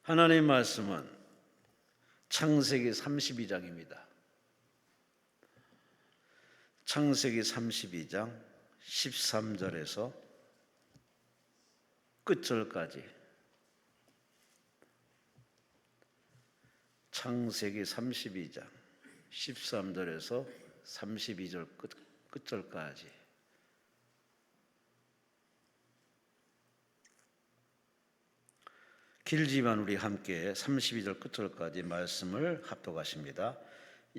하나님의 말씀은 창세기 32장입니다. 창세기 32장 13절에서 끝절까지, 창세기 32장 13절에서 32절 끝절까지 길지만 우리 함께 32절 끝절까지 말씀을 합독하십니다.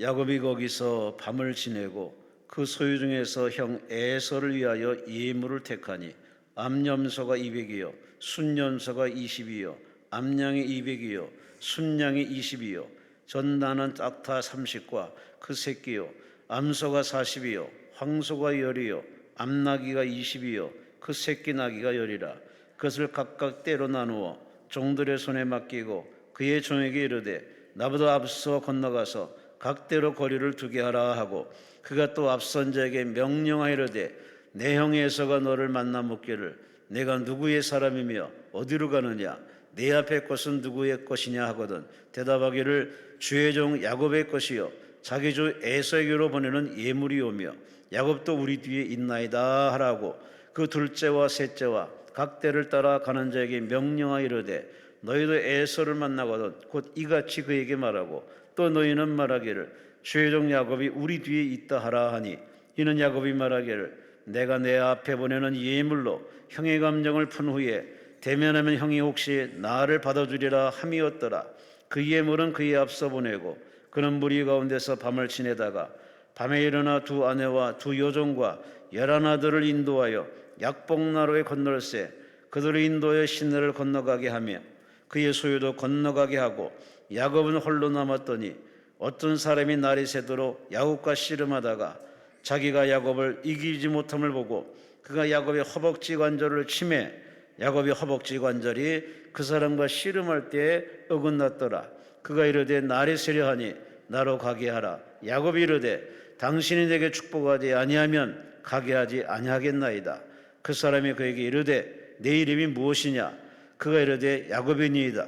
야곱이 거기서 밤을 지내고 그 소유 중에서 형 에서를 위하여 예물을 택하니 암염소가 200이요 순염소가 20이요 암양이 200이요 순양이 20이요 전나는 딱타 30과 그 새끼요 암소가 40이요 황소가 10이요 암나귀가 20이요 그 새끼 나귀가 10이라. 그것을 각각 때로 나누어 종들의 손에 맡기고 그의 종에게 이르되 나보다 앞서 건너가서 각대로 거리를 두게 하라 하고, 그가 또 앞선 자에게 명령하이르되 내 형 에서가 너를 만나 묻기를 내가 누구의 사람이며 어디로 가느냐, 내 앞의 것은 누구의 것이냐 하거든 대답하기를 주의 종 야곱의 것이요 자기 주 에서에게로 보내는 예물이오며 야곱도 우리 뒤에 있나이다 하라고, 그 둘째와 셋째와 각대를 따라 가는 자에게 명령하이르되 너희도 에서를 만나거든 곧 이같이 그에게 말하고, 또 너희는 말하기를 주의 종 야곱이 우리 뒤에 있다 하라 하니, 이는 야곱이 말하기를 내가 내 앞에 보내는 예물로 형의 감정을 푼 후에 대면하면 형이 혹시 나를 받아주리라 함이었더라. 그 예물은 그의 앞서 보내고 그는 무리 가운데서 밤을 지내다가 밤에 일어나 두 아내와 두 여종과 11아들을 인도하여 약복나루에 건널세 그들을 인도하여 시내를 건너가게 하며 그의 소유도 건너가게 하고, 야곱은 홀로 남았더니 어떤 사람이 날이 새도록 야곱과 씨름하다가 자기가 야곱을 이기지 못함을 보고 그가 야곱의 허벅지 관절을 치매 야곱의 허벅지 관절이 그 사람과 씨름할 때에 어긋났더라. 그가 이르되 날이 새려 하니 나로 가게 하라. 야곱이 이르되 당신이 내게 축복하지 아니하면 가게 하지 아니하겠나이다. 그 사람이 그에게 이르되 내 이름이 무엇이냐? 그가 이르되 야곱이니이다.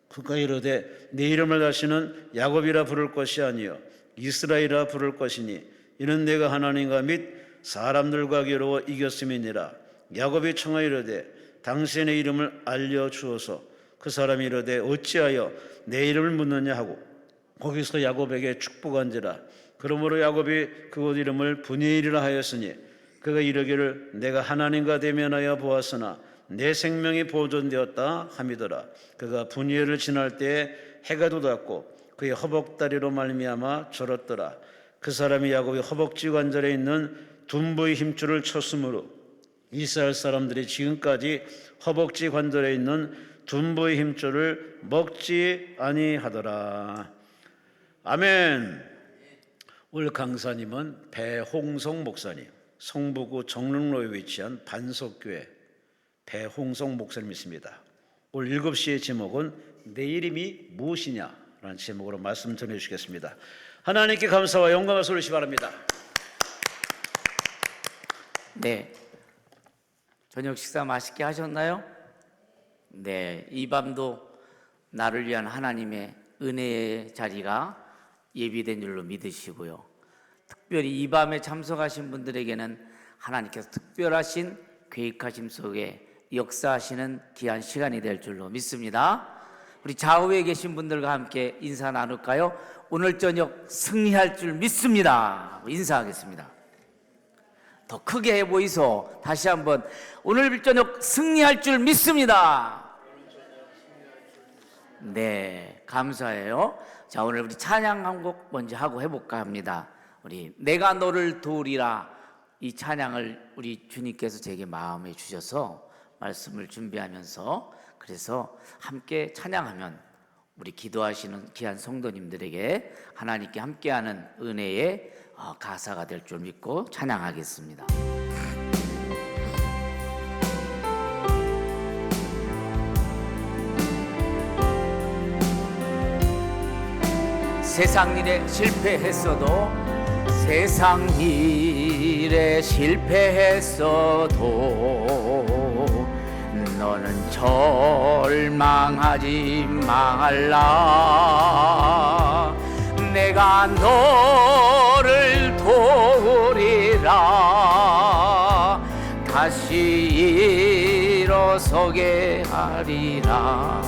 그가 이르되 내 이름을 다시는 야곱이라 부를 것이 아니요 이스라엘이라 부를 것이니 이는 내가 하나님과 및 사람들과 겨루어 이겼음이니라. 야곱이 청하 이르되 당신의 이름을 알려주어서. 그 사람이 이르되 어찌하여 내 이름을 묻느냐 하고 거기서 야곱에게 축복한지라. 그러므로 야곱이 그곳 이름을 브니엘이라 하였으니 그가 이르기를 내가 하나님과 대면하여 보았으나 내 생명이 보존되었다 함이더라. 그가 브니엘을 지날 때에 해가 돋았고 그의 허벅다리로 말미암아 절었더라. 그 사람이 야곱의 허벅지 관절에 있는 둔부의 힘줄을 쳤으므로 이스라엘 사람들이 지금까지 허벅지 관절에 있는 둔부의 힘줄을 먹지 아니하더라. 아멘. 오늘 강사님은 배홍성 목사님, 성북구 정릉로에 위치한 반석교회 배홍성 목사님이십니다. 오늘 7시의 제목은 내 이름이 무엇이냐 라는 제목으로 말씀 전해주시겠습니다. 하나님께 감사와 영광을 돌리시 바랍니다. 네, 저녁 식사 맛있게 하셨나요? 네, 이 밤도 나를 위한 하나님의 은혜의 자리가 예비된 줄로 믿으시고요, 특별히 이 밤에 참석하신 분들에게는 하나님께서 특별하신 계획하심 속에 역사하시는 귀한 시간이 될 줄로 믿습니다. 우리 좌우에 계신 분들과 함께 인사 나눌까요? 오늘 저녁 승리할 줄 믿습니다. 인사하겠습니다. 더 크게 해 보이소. 다시 한번 오늘 저녁 승리할 줄 믿습니다. 네, 감사해요. 자, 오늘 우리 찬양 한 곡 먼저 하고 해볼까 합니다. 우리 내가 너를 도우리라, 이 찬양을 우리 주님께서 제게 마음에 주셔서 말씀을 준비하면서, 그래서 함께 찬양하면 우리 기도하시는 귀한 성도님들에게 하나님께 함께하는 은혜의 가사가 될 줄 믿고 찬양하겠습니다. 세상 일에 실패했어도 세상 일에 실패했어도 너는 절망하지 말라. 내가 너를 도우리라. 다시 일어서게 하리라.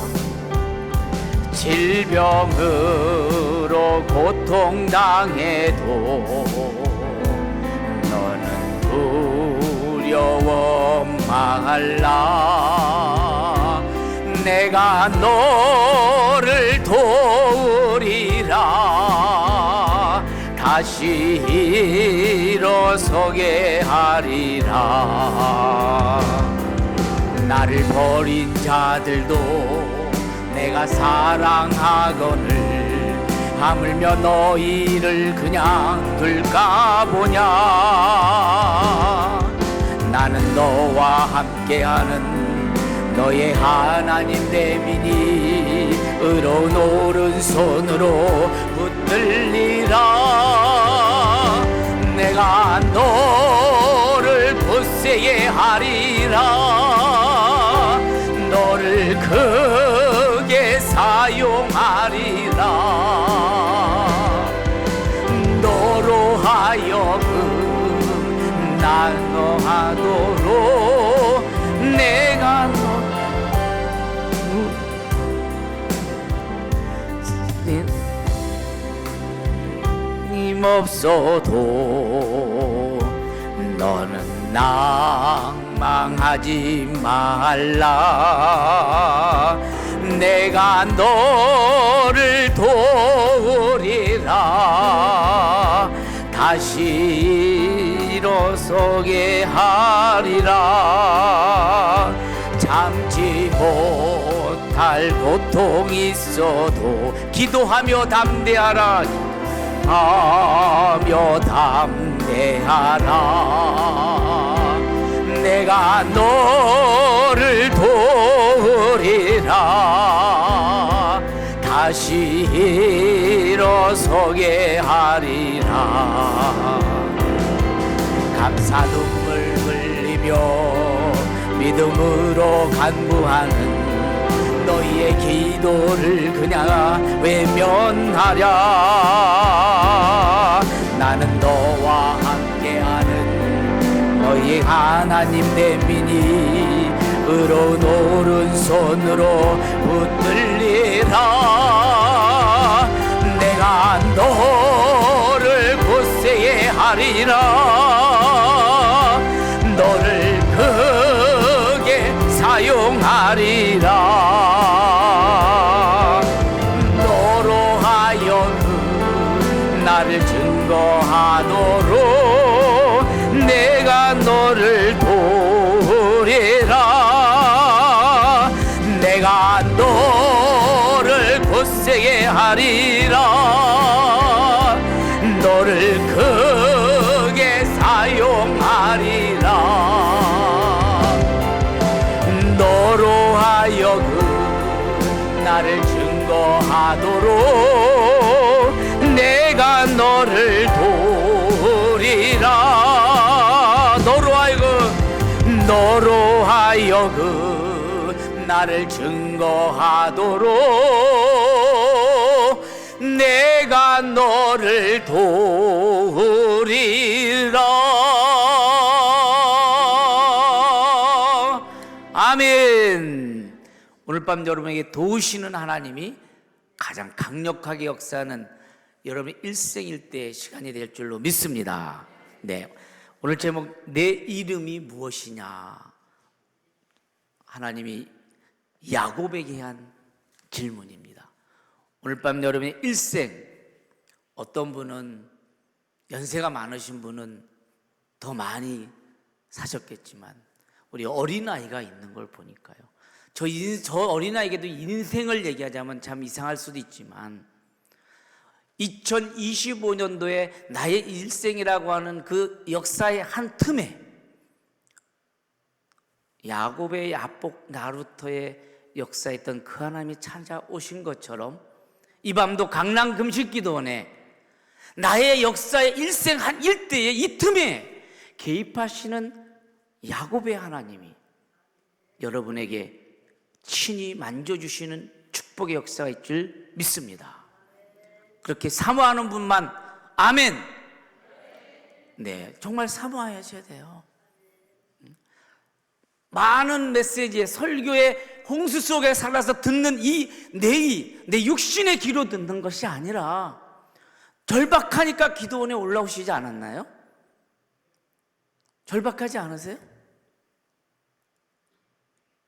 질병으로 고통당해도 너는 두려워 말라. 내가 너를 도우리라. 다시 일어서게 하리라. 나를 버린 자들도 내가 사랑하거늘 하물며 너희를 그냥 둘까 보냐. 나는 너와 함께하는 너의 하나님 됨이니 의로운 오른손으로 붙들리라. 내가 너를 굳세게 하리라. 너를 크게 사용하리라. 너로 하여금 나노하도록 내가 힘없어도 너는 낭망하지 말라. 내가 너를 도우리라. 다시 일어서게 하리라. 참지 못할 고통이 있어도 기도하며 담대하라. 하며 담대하라. 내가 너를 도우리라. 다시 일어서게 하리라. 감사 눈물 흘리며 믿음으로 간구하는 너희의 기도를 그냥 외면하랴. 나는 너와 함께하는 너희 하나님 됨이니 의로운 오른손으로 붙들리라. 내가 너를 굳세게 하리라. 너를 크게 사용하리라. 나를 증거하도록 내가 너를 도우리라. 내가 너를 굳세게 하리라. 너를 크게 사용하리라. 너로 하여금 나를 증거하도록 내가 너를 도우리라. 너로 하여금 나를 증거하도록 내가 너를 도우리라. 아멘. 오늘 밤 여러분에게 도우시는 하나님이 가장 강력하게 역사하는 여러분의 일생일대의 시간이 될 줄로 믿습니다. 네, 오늘 제목 내 이름이 무엇이냐. 하나님이 야곱에게 한 질문입니다. 오늘 밤 여러분의 일생, 어떤 분은 연세가 많으신 분은 더 많이 사셨겠지만 우리 어린아이가 있는 걸 보니까요, 저 어린아이에게도 인생을 얘기하자면 참 이상할 수도 있지만 2025년도에 나의 일생이라고 하는 그 역사의 한 틈에 야곱의 야복 나루터의 역사했던 그 하나님이 찾아오신 것처럼 이 밤도 강남 금식기도원에 나의 역사의 일생 한 일대의 이 틈에 개입하시는 야곱의 하나님이 여러분에게 친히 만져주시는 축복의 역사가 있을 줄 믿습니다. 그렇게 사모하는 분만 아멘. 네, 정말 사모하셔야 돼요. 많은 메시지의 설교의 홍수 속에 살아서 듣는 내 육신의 귀로 듣는 것이 아니라 절박하니까 기도원에 올라오시지 않았나요? 절박하지 않으세요?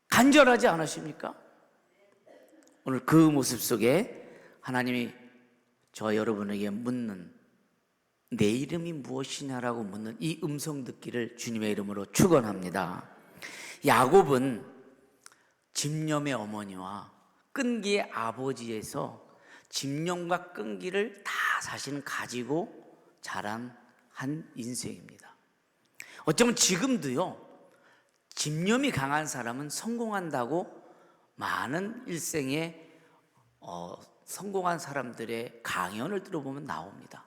간절하지 않으십니까? 오늘 그 모습 속에 하나님이 저 여러분에게 묻는 내 이름이 무엇이냐라고 묻는 이 음성 듣기를 주님의 이름으로 축원합니다. 야곱은 집념의 어머니와 끈기의 아버지에서 집념과 끈기를 다 자신은 가지고 자란 한 인생입니다. 어쩌면 지금도요, 집념이 강한 사람은 성공한다고 많은 일생에 성공한 사람들의 강연을 들어보면 나옵니다.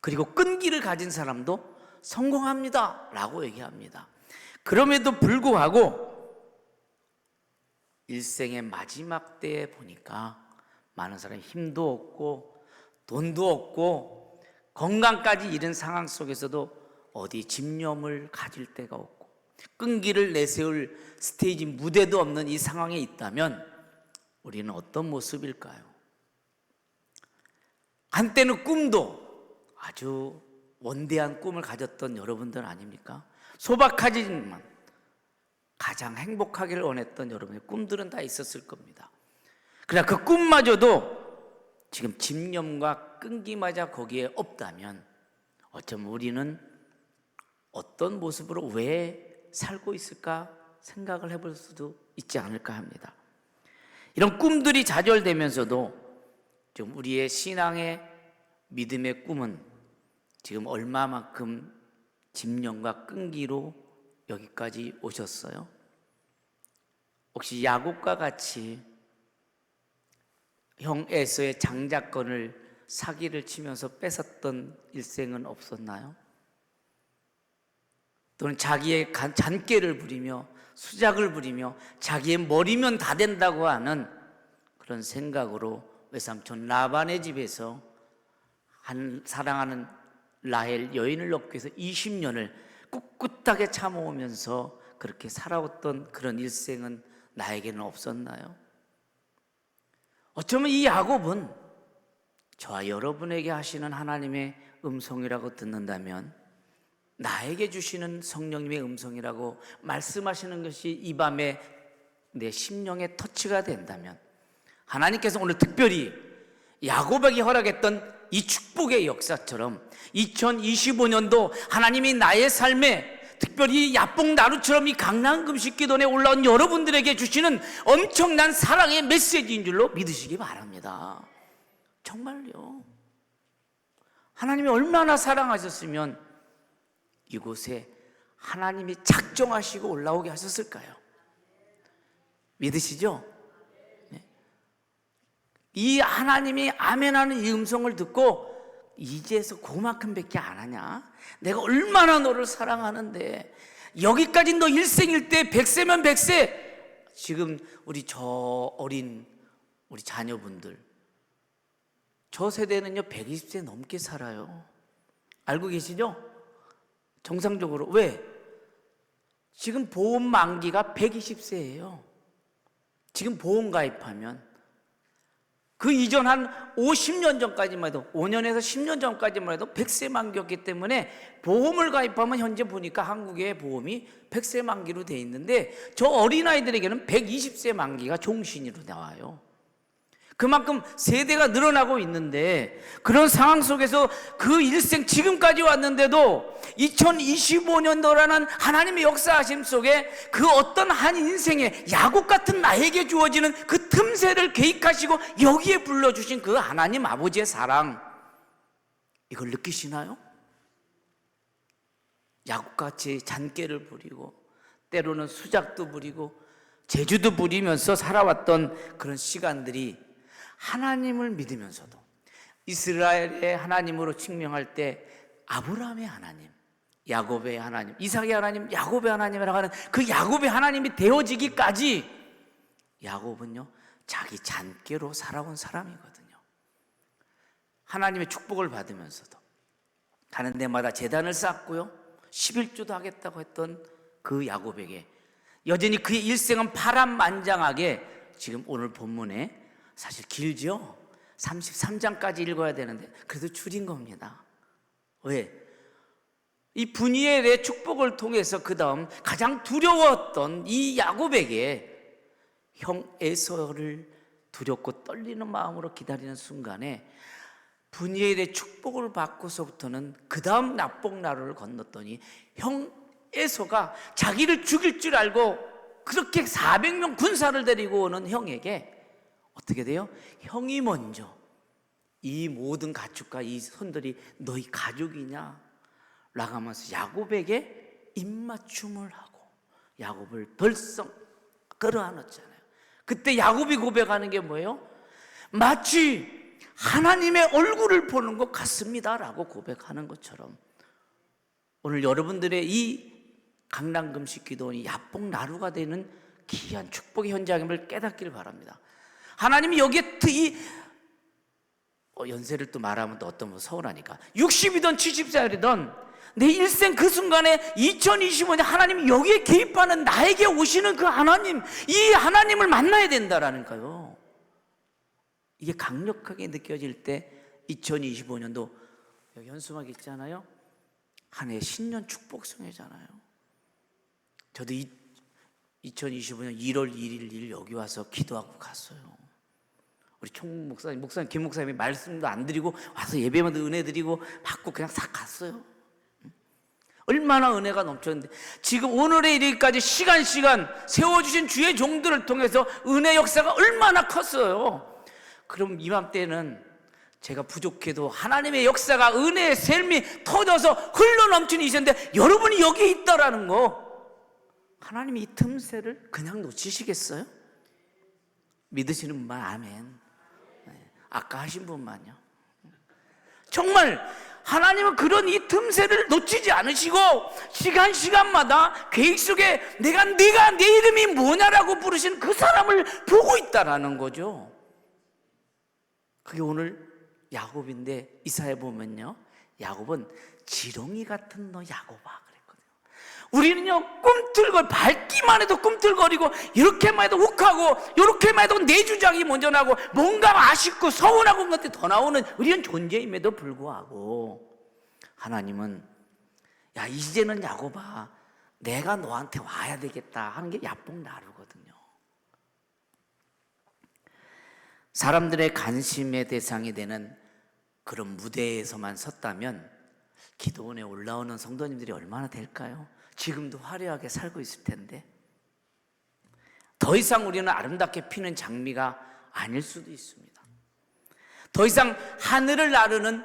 그리고 끈기를 가진 사람도 성공합니다 라고 얘기합니다. 그럼에도 불구하고 일생의 마지막 때에 보니까 많은 사람이 힘도 없고 돈도 없고 건강까지 잃은 상황 속에서도 어디 집념을 가질 데가 없고 끈기를 내세울 스테이지 무대도 없는 이 상황에 있다면 우리는 어떤 모습일까요? 한때는 꿈도 아주 원대한 꿈을 가졌던 여러분들 아닙니까? 소박하지만 가장 행복하기를 원했던 여러분의 꿈들은 다 있었을 겁니다. 그러나 그 꿈마저도 지금 집념과 끈기마저 거기에 없다면 어쩌면 우리는 어떤 모습으로 왜 살고 있을까 생각을 해볼 수도 있지 않을까 합니다. 이런 꿈들이 좌절되면서도 좀 우리의 신앙의 믿음의 꿈은 지금 얼마만큼 집념과 끈기로 여기까지 오셨어요? 혹시 야곱과 같이 형 에서의 장자권을 사기를 치면서 뺏었던 일생은 없었나요? 또는 자기의 잔꾀를 부리며 수작을 부리며 자기의 머리면 다 된다고 하는 그런 생각으로 외삼촌 라반의 집에서 한 사랑하는 라헬 여인을 얻기 위해서 20년을 꿋꿋하게 참아오면서 그렇게 살아왔던 그런 일생은 나에게는 없었나요? 어쩌면 이 야곱은 저와 여러분에게 하시는 하나님의 음성이라고 듣는다면, 나에게 주시는 성령님의 음성이라고 말씀하시는 것이 이 밤에 내 심령에 터치가 된다면, 하나님께서 오늘 특별히 야곱에게 허락했던 이 축복의 역사처럼 2025년도 하나님이 나의 삶에 특별히 야뽕나루처럼 이 강남금식기도원에 올라온 여러분들에게 주시는 엄청난 사랑의 메시지인 줄로 믿으시기 바랍니다. 정말요. 하나님이 얼마나 사랑하셨으면 이곳에 하나님이 작정하시고 올라오게 하셨을까요? 믿으시죠? 네. 이 하나님이 아멘하는 이 음성을 듣고 이제서 그만큼밖에 안 하냐? 내가 얼마나 너를 사랑하는데 여기까지 너 일생일대 100세면 100세. 지금 우리 저 어린 우리 자녀분들, 저 세대는요 120세 넘게 살아요. 알고 계시죠? 정상적으로. 왜? 지금 보험 만기가 120세예요. 지금 보험 가입하면 그 이전 한 50년 전까지만 해도, 5년에서 10년 전까지만 해도 100세 만기였기 때문에 보험을 가입하면 현재 보니까 한국의 보험이 100세 만기로 돼 있는데 저 어린아이들에게는 120세 만기가 종신으로 나와요. 그만큼 세대가 늘어나고 있는데, 그런 상황 속에서 그 일생 지금까지 왔는데도 2025년도라는 하나님의 역사하심 속에 그 어떤 한 인생에 야곱 같은 나에게 주어지는 그 틈새를 계획하시고 여기에 불러주신 그 하나님 아버지의 사랑, 이걸 느끼시나요? 야곱같이 잔꾀를 부리고 때로는 수작도 부리고 재주도 부리면서 살아왔던 그런 시간들이 하나님을 믿으면서도 이스라엘의 하나님으로 측명할 때 아브라함의 하나님, 야곱의 하나님, 이삭의 하나님, 야곱의 하나님이라고 하는 그 야곱의 하나님이 되어지기까지 야곱은요 자기 잔꾀로 살아온 사람이거든요. 하나님의 축복을 받으면서도 가는 데마다 제단을 쌓고요 11조도 하겠다고 했던 그 야곱에게 여전히 그의 일생은 파란만장하게, 지금 오늘 본문에 사실 길죠? 33장까지 읽어야 되는데 그래도 줄인 겁니다. 왜? 이 분이엘의 축복을 통해서 그 다음 가장 두려웠던 이 야곱에게 형 에서를 두렵고 떨리는 마음으로 기다리는 순간에 분이엘의 축복을 받고서부터는 그 다음 납복나루를 건넜더니 형 에서가 자기를 죽일 줄 알고 그렇게 400명 군사를 데리고 오는 형에게 어떻게 돼요? 형이 먼저 이 모든 가축과 이 손들이 너희 가족이냐? 라고 하면서 야곱에게 입맞춤을 하고 야곱을 덜썩 끌어안았잖아요. 그때 야곱이 고백하는 게 뭐예요? 마치 하나님의 얼굴을 보는 것 같습니다 라고 고백하는 것처럼 오늘 여러분들의 이 강남금식 기도원이 야복나루가 되는 귀한 축복의 현장임을 깨닫기를 바랍니다. 하나님이 여기에 연세를 또 말하면 또 어떤 분 서운하니까 60이든 70살이든 내 일생 그 순간에 2025년 하나님이 여기에 개입하는 나에게 오시는 그 하나님, 이 하나님을 만나야 된다라니까요. 이게 강력하게 느껴질 때 2025년도 여기 현수막 있잖아요. 한 해 신년 축복성회잖아요. 저도 2025년 1월 1일 여기 와서 기도하고 갔어요. 우리 총 목사님, 김 목사님이 말씀도 안 드리고 와서 예배만 은혜 드리고 받고 그냥 싹 갔어요. 얼마나 은혜가 넘쳤는데 지금 오늘의 이르기까지 시간 세워주신 주의 종들을 통해서 은혜 역사가 얼마나 컸어요. 그럼 이맘때는 제가 부족해도 하나님의 역사가 은혜의 샘이 터져서 흘러넘치는 이 시대인데 여러분이 여기에 있다라는 거, 하나님이 이 틈새를 그냥 놓치시겠어요? 믿으시는 분만 아멘. 아까 하신 분만요. 정말 하나님은 그런 이 틈새를 놓치지 않으시고 시간마다 계획 속에 내가 내 이름이 뭐냐라고 부르신 그 사람을 보고 있다라는 거죠. 그게 오늘 야곱인데 이사야 보면요, 야곱은 지렁이 같은 너 야곱아 그랬거든요. 우리는요 밝기만 해도 꿈틀거리고 이렇게만 해도 욱하고 이렇게만 해도 내 주장이 먼저 나고 뭔가 아쉽고 서운하고 그런 것들이 더 나오는 우리는 존재임에도 불구하고 하나님은 야 이제는 야곱아 내가 너한테 와야 되겠다 하는 게 야복나루거든요. 사람들의 관심의 대상이 되는 그런 무대에서만 섰다면 기도원에 올라오는 성도님들이 얼마나 될까요? 지금도 화려하게 살고 있을 텐데 더 이상 우리는 아름답게 피는 장미가 아닐 수도 있습니다. 더 이상 하늘을 나르는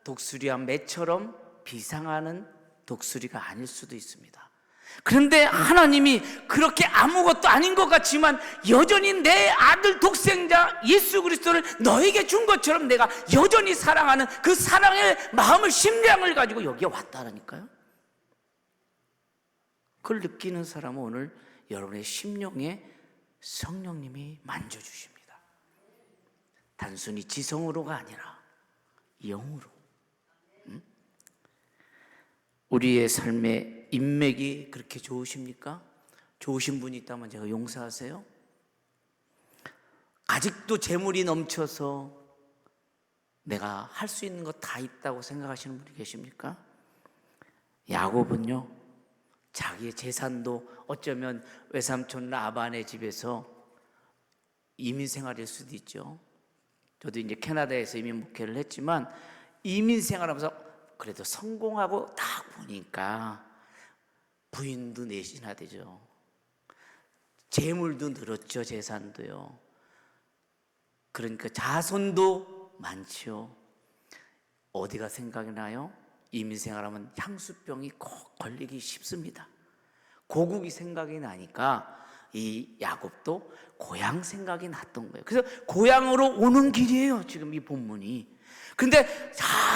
독수리와 매처럼 비상하는 독수리가 아닐 수도 있습니다. 그런데 하나님이 그렇게 아무것도 아닌 것 같지만 여전히 내 아들 독생자 예수 그리스도를 너에게 준 것처럼 내가 여전히 사랑하는 그 사랑의 마음을 심량을 가지고 여기에 왔다라니까요. 그걸 느끼는 사람은 오늘 여러분의 심령에 성령님이 만져주십니다. 단순히 지성으로가 아니라 영으로. 우리의 삶의 인맥이 그렇게 좋으십니까? 좋으신 분이 있다면 제가 용서하세요. 아직도 재물이 넘쳐서 내가 할 수 있는 거 다 있다고 생각하시는 분이 계십니까? 야곱은요 자기의 재산도 어쩌면 외삼촌 라반의 집에서 이민 생활일 수도 있죠. 저도 이제 캐나다에서 이민 목회를 했지만 이민 생활하면서 그래도 성공하고 딱 보니까 부인도 넷이나 되죠. 재물도 늘었죠. 재산도요. 그러니까 자손도 많죠. 어디가 생각이 나요? 이민 생활하면 향수병이 꼭 걸리기 쉽습니다. 고국이 생각이 나니까 이 야곱도 고향 생각이 났던 거예요. 그래서 고향으로 오는 길이에요, 지금 이 본문이. 근데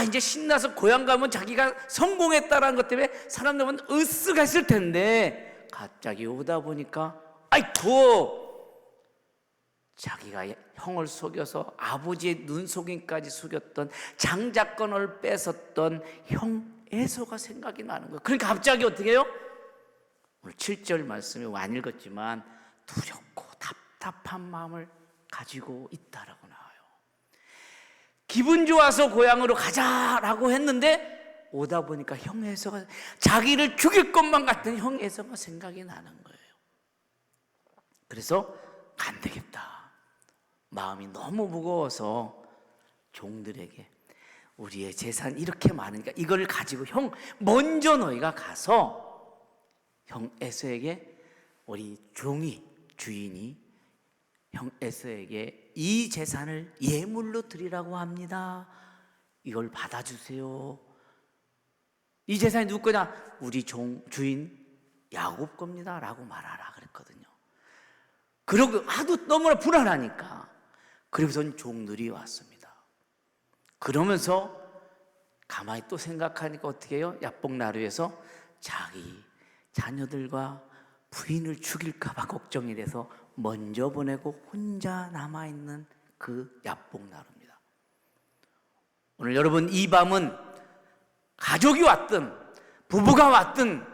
이제 신나서 고향 가면 자기가 성공했다라는 것 때문에 사람들은 으쓱했을 텐데 갑자기 오다 보니까 아이고, 자기가 형을 속여서 아버지의 눈속임까지 속였던, 장자권을 뺏었던 형 에서가 생각이 나는 거예요. 그러니까 갑자기 어떻게 해요? 오늘 7절 말씀에 안 읽었지만 두렵고 답답한 마음을 가지고 있다라고 나와요. 기분 좋아서 고향으로 가자라고 했는데 오다 보니까 형 에서가, 자기를 죽일 것만 같은 형 에서가 생각이 나는 거예요. 그래서 안 되겠다, 마음이 너무 무거워서 종들에게 우리의 재산 이렇게 많으니까 이걸 가지고 형 먼저 너희가 가서 형 에서에게, 우리 주인이 형 에서에게 이 재산을 예물로 드리라고 합니다. 이걸 받아주세요. 이 재산이 누구 거냐? 우리 주인 야곱 겁니다 라고 말하라 그랬거든요. 그러고 하도 너무나 불안하니까 그리고선 종들이 왔습니다. 그러면서 가만히 또 생각하니까 어떻게 해요? 야복나루에서 자기 자녀들과 부인을 죽일까 봐 걱정이 돼서 먼저 보내고 혼자 남아있는 그 야복나루입니다. 오늘 여러분, 이 밤은 가족이 왔든 부부가 왔든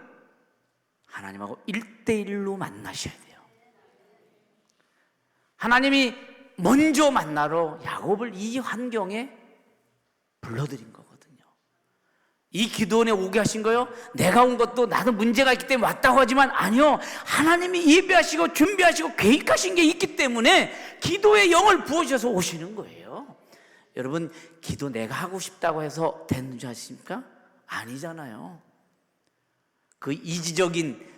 하나님하고 1대1로 만나셔야 돼요. 하나님이 먼저 만나러 야곱을 이 환경에 불러들인 거거든요. 이 기도원에 오게 하신 거요, 내가 온 것도 나도 문제가 있기 때문에 왔다고 하지만 아니요, 하나님이 예배하시고 준비하시고 계획하신 게 있기 때문에 기도의 영을 부어주셔서 오시는 거예요. 여러분, 기도 내가 하고 싶다고 해서 되는 줄 아십니까? 아니잖아요. 그 이지적인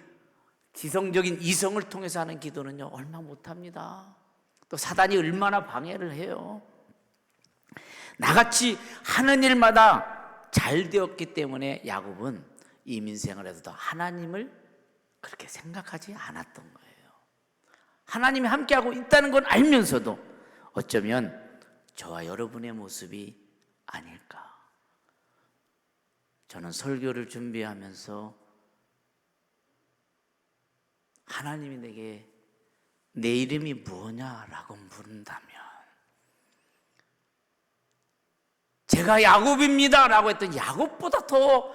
지성적인 이성을 통해서 하는 기도는요, 얼마 못합니다. 또 사단이 얼마나 방해를 해요. 나같이 하는 일마다 잘 되었기 때문에 야곱은 이민생활에서도 하나님을 그렇게 생각하지 않았던 거예요. 하나님이 함께하고 있다는 건 알면서도 어쩌면 저와 여러분의 모습이 아닐까. 저는 설교를 준비하면서 하나님이 내게 내 이름이 뭐냐라고 물은다면 제가 야곱입니다 라고 했더니 야곱보다 더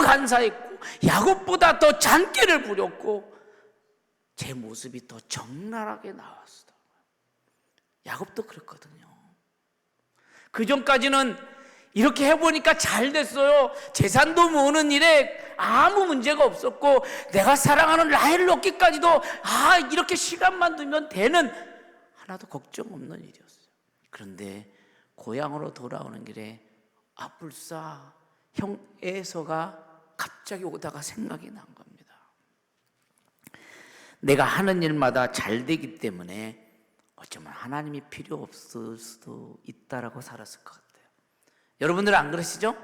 간사했고 야곱보다 더 잔꾀를 부렸고 제 모습이 더 적나라하게 나왔어요. 야곱도 그랬거든요. 그 전까지는 이렇게 해보니까 잘 됐어요. 재산도 모으는 일에 아무 문제가 없었고 내가 사랑하는 라헬을 얻기까지도 이렇게 시간만 두면 되는, 하나도 걱정 없는 일이었어요. 그런데 고향으로 돌아오는 길에 불사 형 에서가 갑자기 오다가 생각이 난 겁니다. 내가 하는 일마다 잘 되기 때문에 어쩌면 하나님이 필요 없을 수도 있다라고 살았을 것 같아요. 여러분들은 안 그러시죠?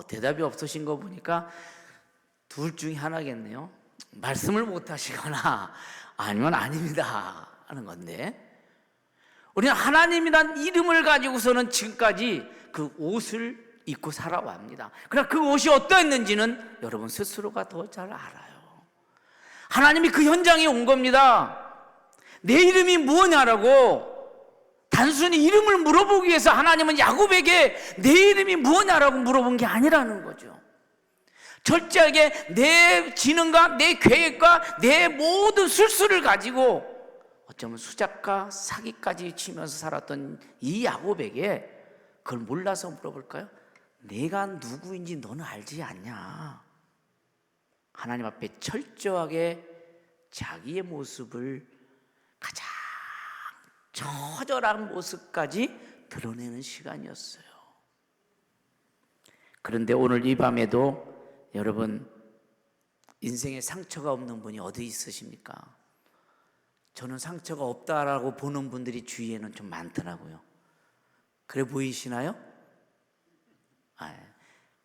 대답이 없으신 거 보니까 둘 중에 하나겠네요. 말씀을 못 하시거나 아니면 아닙니다 하는 건데, 우리는 하나님이란 이름을 가지고서는 지금까지 그 옷을 입고 살아왔습니다. 그러나 그 옷이 어떠했는지는 여러분 스스로가 더 잘 알아요. 하나님이 그 현장에 온 겁니다. 내 이름이 뭐냐라고 단순히 이름을 물어보기 위해서 하나님은 야곱에게 내 이름이 뭐냐라고 물어본 게 아니라는 거죠. 철저하게 내 지능과 내 계획과 내 모든 술수를 가지고 어쩌면 수작과 사기까지 치면서 살았던 이 야곱에게 그걸 몰라서 물어볼까요? 내가 누구인지 너는 알지 않냐? 하나님 앞에 철저하게 자기의 모습을 가장 처절한 모습까지 드러내는 시간이었어요. 그런데 오늘 이 밤에도 여러분, 인생에 상처가 없는 분이 어디 있으십니까? 저는 상처가 없다라고 보는 분들이 주위에는 좀 많더라고요. 그래 보이시나요?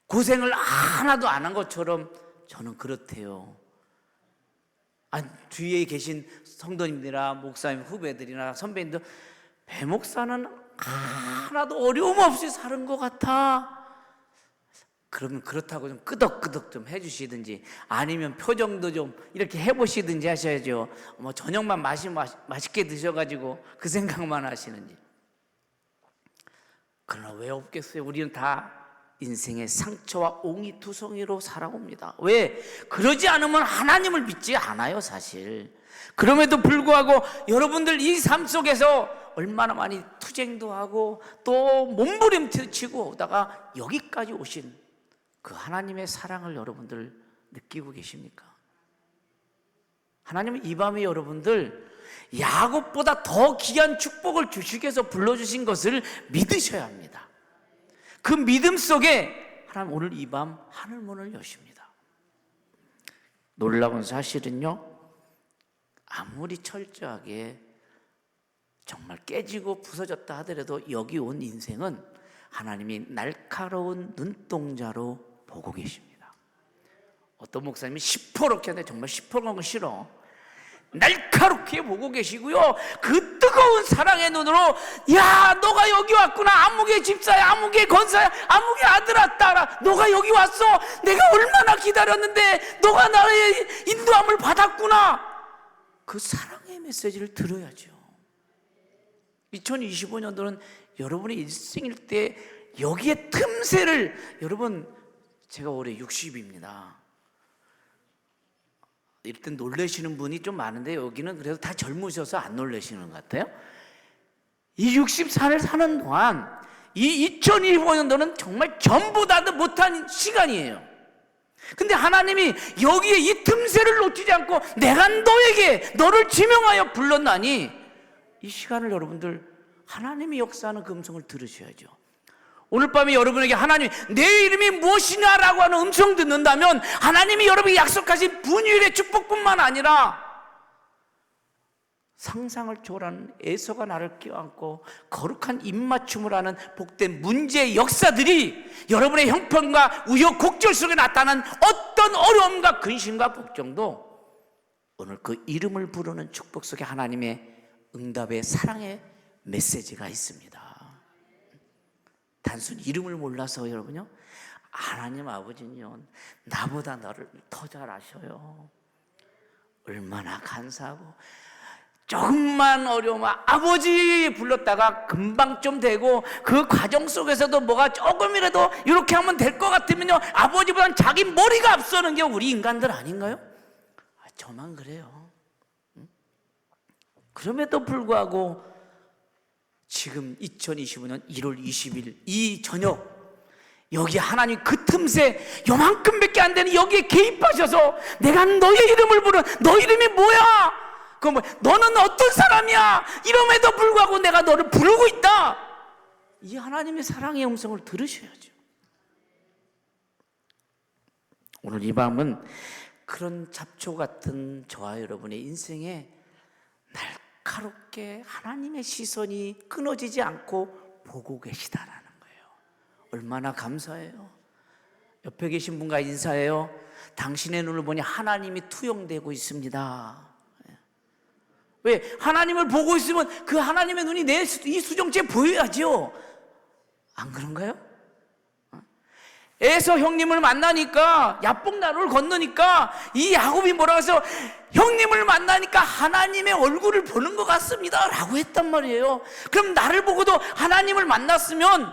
고생을 하나도 안 한 것처럼 저는 그렇대요. 주위에 계신 성도님들이나 목사님 후배들이나 선배님들, 배 목사는 하나도 어려움 없이 사는 것 같아. 그러면 그렇다고 좀 끄덕끄덕 좀 해주시든지, 아니면 표정도 좀 이렇게 해보시든지 하셔야죠. 뭐 저녁만 맛있게 드셔가지고 그 생각만 하시는지. 그러나 왜 없겠어요? 우리는 다 인생의 상처와 옹이투성이로 살아옵니다. 왜? 그러지 않으면 하나님을 믿지 않아요, 사실. 그럼에도 불구하고 여러분들 이 삶 속에서 얼마나 많이 투쟁도 하고 또 몸부림치고 오다가 여기까지 오신 그 하나님의 사랑을 여러분들 느끼고 계십니까? 하나님은 이 밤에 여러분들 야곱보다 더 귀한 축복을 주시기 위해서 불러주신 것을 믿으셔야 합니다. 그 믿음 속에 하나님 오늘 이 밤 하늘문을 여십니다. 놀라운 사실은요, 아무리 철저하게 정말 깨지고 부서졌다 하더라도 여기 온 인생은 하나님이 날카로운 눈동자로 보고 계십니다. 어떤 목사님이 시퍼렇게 하는데 정말 시퍼런 건 싫어. 날카롭게 보고 계시고요, 그 뜨거운 사랑의 눈으로, 야, 너가 여기 왔구나. 아무개 집사야, 아무개 건사야, 아무개 아들아 딸아, 너가 여기 왔어. 내가 얼마나 기다렸는데 너가 나의 인도함을 받았구나. 그 사랑의 메시지를 들어야죠. 2025년도는 여러분의 일생일 때 여기에 틈새를, 여러분 제가 올해 60입니다. 이럴 땐 놀라시는 분이 좀 많은데 여기는 그래도 다 젊으셔서 안 놀라시는 것 같아요. 이 60살을 사는 동안 이 2025년도는 정말 전부 다도 못한 시간이에요. 근데 하나님이 여기에 이 틈새를 놓치지 않고 내가 너에게 너를 지명하여 불렀나니, 이 시간을 여러분들 하나님이 역사하는 그 음성을 들으셔야죠. 오늘 밤에 여러분에게 하나님이 내 이름이 무엇이냐라고 하는 음성 듣는다면, 하나님이 여러분에게 약속하신 분유일의 축복뿐만 아니라 상상을 초월하는 에서가 나를 껴안고 거룩한 입맞춤을 하는 복된 문제의 역사들이 여러분의 형편과 우여곡절 속에 나타난 어떤 어려움과 근심과 걱정도 오늘 그 이름을 부르는 축복 속에 하나님의 응답의 사랑의 메시지가 있습니다. 단순히 이름을 몰라서 여러분요, 하나님 아버지는요 나보다 너를 더 잘 아셔요. 얼마나 간사하고, 조금만 어려우면 아버지 불렀다가 금방 좀 되고, 그 과정 속에서도 뭐가 조금이라도 이렇게 하면 될 것 같으면요, 아버지보다는 자기 머리가 앞서는 게 우리 인간들 아닌가요? 저만 그래요. 그럼에도 불구하고 지금 2025년 1월 20일 이 저녁, 여기 하나님 그 틈새 요만큼밖에 안 되는 여기에 개입하셔서 내가 너의 이름을 부른, 너 이름이 뭐야? 그 뭐, 너는 어떤 사람이야? 이름에도 불구하고 내가 너를 부르고 있다. 이 하나님의 사랑의 음성을 들으셔야죠. 오늘 이 밤은 그런 잡초 같은 저와 여러분의 인생에 날카롭게 하나님의 시선이 끊어지지 않고 보고 계시다라는 거예요. 얼마나 감사해요. 옆에 계신 분과 인사해요. 당신의 눈을 보니 하나님이 투영되고 있습니다. 왜? 하나님을 보고 있으면 그 하나님의 눈이 내 이 수정체에 보여야죠. 안 그런가요? 에서 형님을 만나니까, 야복나루를 건너니까 이 야곱이 뭐라고 해서, 형님을 만나니까 하나님의 얼굴을 보는 것 같습니다 라고 했단 말이에요. 그럼 나를 보고도 하나님을 만났으면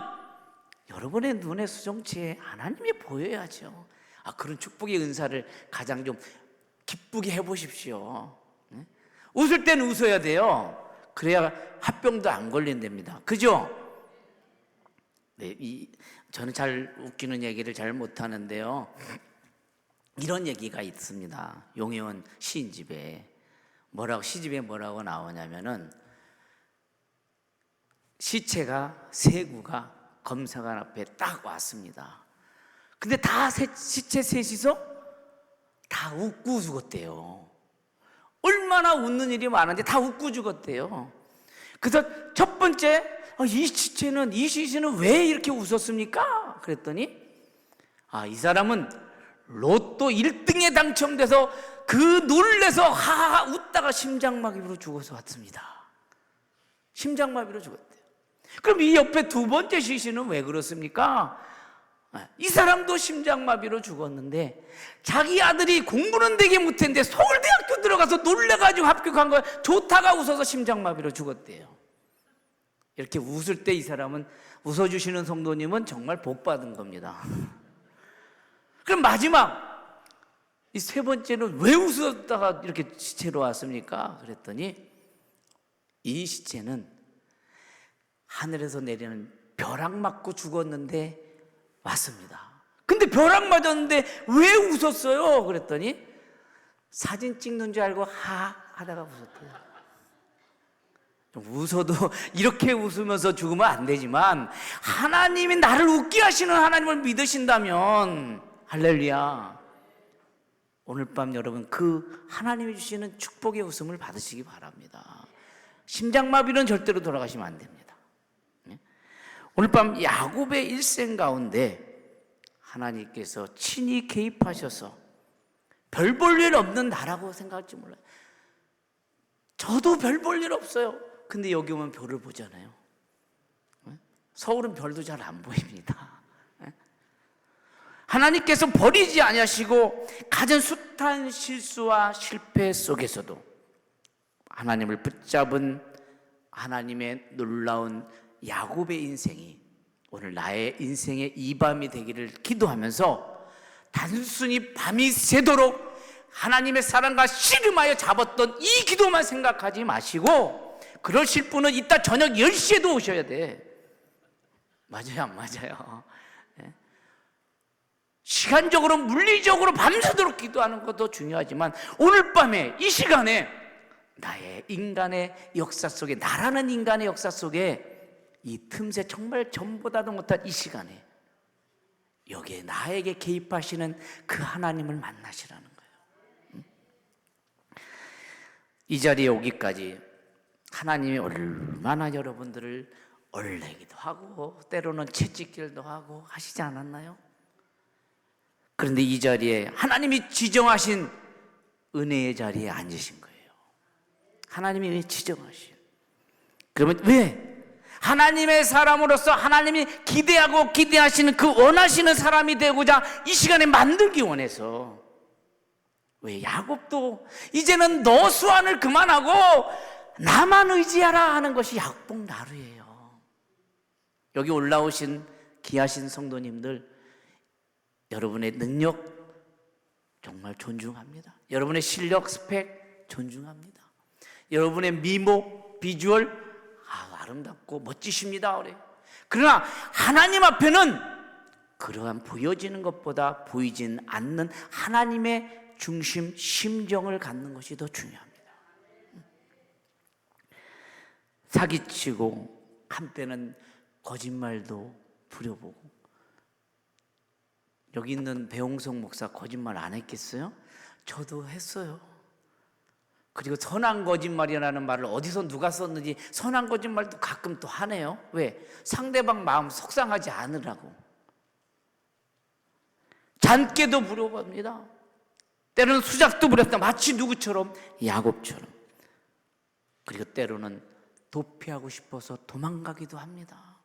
여러분의 눈의 수정체에 하나님이 보여야죠. 그런 축복의 은사를 가장 좀 기쁘게 해보십시오. 웃을 때는 웃어야 돼요. 그래야 합병도 안 걸린답니다. 그죠? 네, 저는 잘 웃기는 얘기를 잘 못하는데요, 이런 얘기가 있습니다. 용혜원 시인집에 시집에 뭐라고 나오냐면은, 시체가 세 구가 검사관 앞에 딱 왔습니다. 근데 다 시체 셋이서 다 웃고 죽었대요. 얼마나 웃는 일이 많은데 다 웃고 죽었대요. 그래서 첫 번째, 이 시체는 왜 이렇게 웃었습니까? 그랬더니, 이 사람은 로또 1등에 당첨돼서 그 놀래서 하하 웃다가 심장마비로 죽어서 왔습니다. 심장마비로 죽었대요. 그럼 이 옆에 두 번째 시신은 왜 그렇습니까? 이 사람도 심장마비로 죽었는데 자기 아들이 공부는 되게 못했는데 서울대학교 들어가서 놀래가지고 합격한 거야. 좋다가 웃어서 심장마비로 죽었대요. 이렇게 웃을 때 이 사람은, 웃어주시는 성도님은 정말 복받은 겁니다. 그럼 마지막 이 세 번째는 왜 웃었다가 이렇게 시체로 왔습니까? 그랬더니 이 시체는 하늘에서 내리는 벼락 맞고 죽었는데 왔습니다. 근데 벼락 맞았는데 왜 웃었어요? 그랬더니 사진 찍는 줄 알고 하다가 웃었대요. 좀 웃어도 이렇게 웃으면서 죽으면 안 되지만 하나님이 나를 웃게 하시는 하나님을 믿으신다면 할렐루야, 오늘 밤 여러분 그 하나님이 주시는 축복의 웃음을 받으시기 바랍니다. 심장마비는 절대로 돌아가시면 안 됩니다. 오늘 밤 야곱의 일생 가운데 하나님께서 친히 개입하셔서 별 볼 일 없는 나라고 생각할지 몰라요. 저도 별 볼 일 없어요. 근데 여기 오면 별을 보잖아요. 서울은 별도 잘 안 보입니다. 하나님께서 버리지 아니하시고 가진 숱한 실수와 실패 속에서도 하나님을 붙잡은 하나님의 놀라운 야곱의 인생이 오늘 나의 인생의 이 밤이 되기를 기도하면서 단순히 밤이 새도록 하나님의 사랑과 씨름하여 잡았던 이 기도만 생각하지 마시고, 그러실 분은 이따 저녁 10시에도 오셔야 돼. 맞아요, 안 맞아요? 시간적으로 물리적으로 밤새도록 기도하는 것도 중요하지만 오늘 밤에 이 시간에 나의 인간의 역사 속에, 나라는 인간의 역사 속에 이 틈새 정말 전보다도 못한 이 시간에 여기에 나에게 개입하시는 그 하나님을 만나시라는 거예요. 이 자리에 오기까지 하나님이 얼마나 여러분들을 얼레기도 하고 때로는 채찍질도 하고 하시지 않았나요? 그런데 이 자리에 하나님이 지정하신 은혜의 자리에 앉으신 거예요. 하나님이 왜 지정하신? 그러면 왜? 하나님의 사람으로서 하나님이 기대하고 기대하시는 그 원하시는 사람이 되고자 이 시간에 만들기 원해서. 왜? 야곱도 이제는 너 수완을 그만하고 나만 의지하라 하는 것이 야곱 나루예요. 여기 올라오신 귀하신 성도님들, 여러분의 능력 정말 존중합니다. 여러분의 실력, 스펙 존중합니다. 여러분의 미모, 비주얼 아름답고 멋지십니다. 그래. 그러나 하나님 앞에는 그러한 보여지는 것보다 보이진 않는 하나님의 중심, 심정을 갖는 것이 더 중요합니다. 사기치고 한때는 거짓말도 부려보고, 여기 있는 배홍석 목사 거짓말 안 했겠어요? 저도 했어요. 그리고 선한 거짓말이라는 말을 어디서 누가 썼는지 선한 거짓말도 가끔 또 하네요. 왜? 상대방 마음 속상하지 않으라고. 잔깨도 부려봅니다. 때로는 수작도 부렸다. 마치 누구처럼? 야곱처럼. 그리고 때로는 도피하고 싶어서 도망가기도 합니다.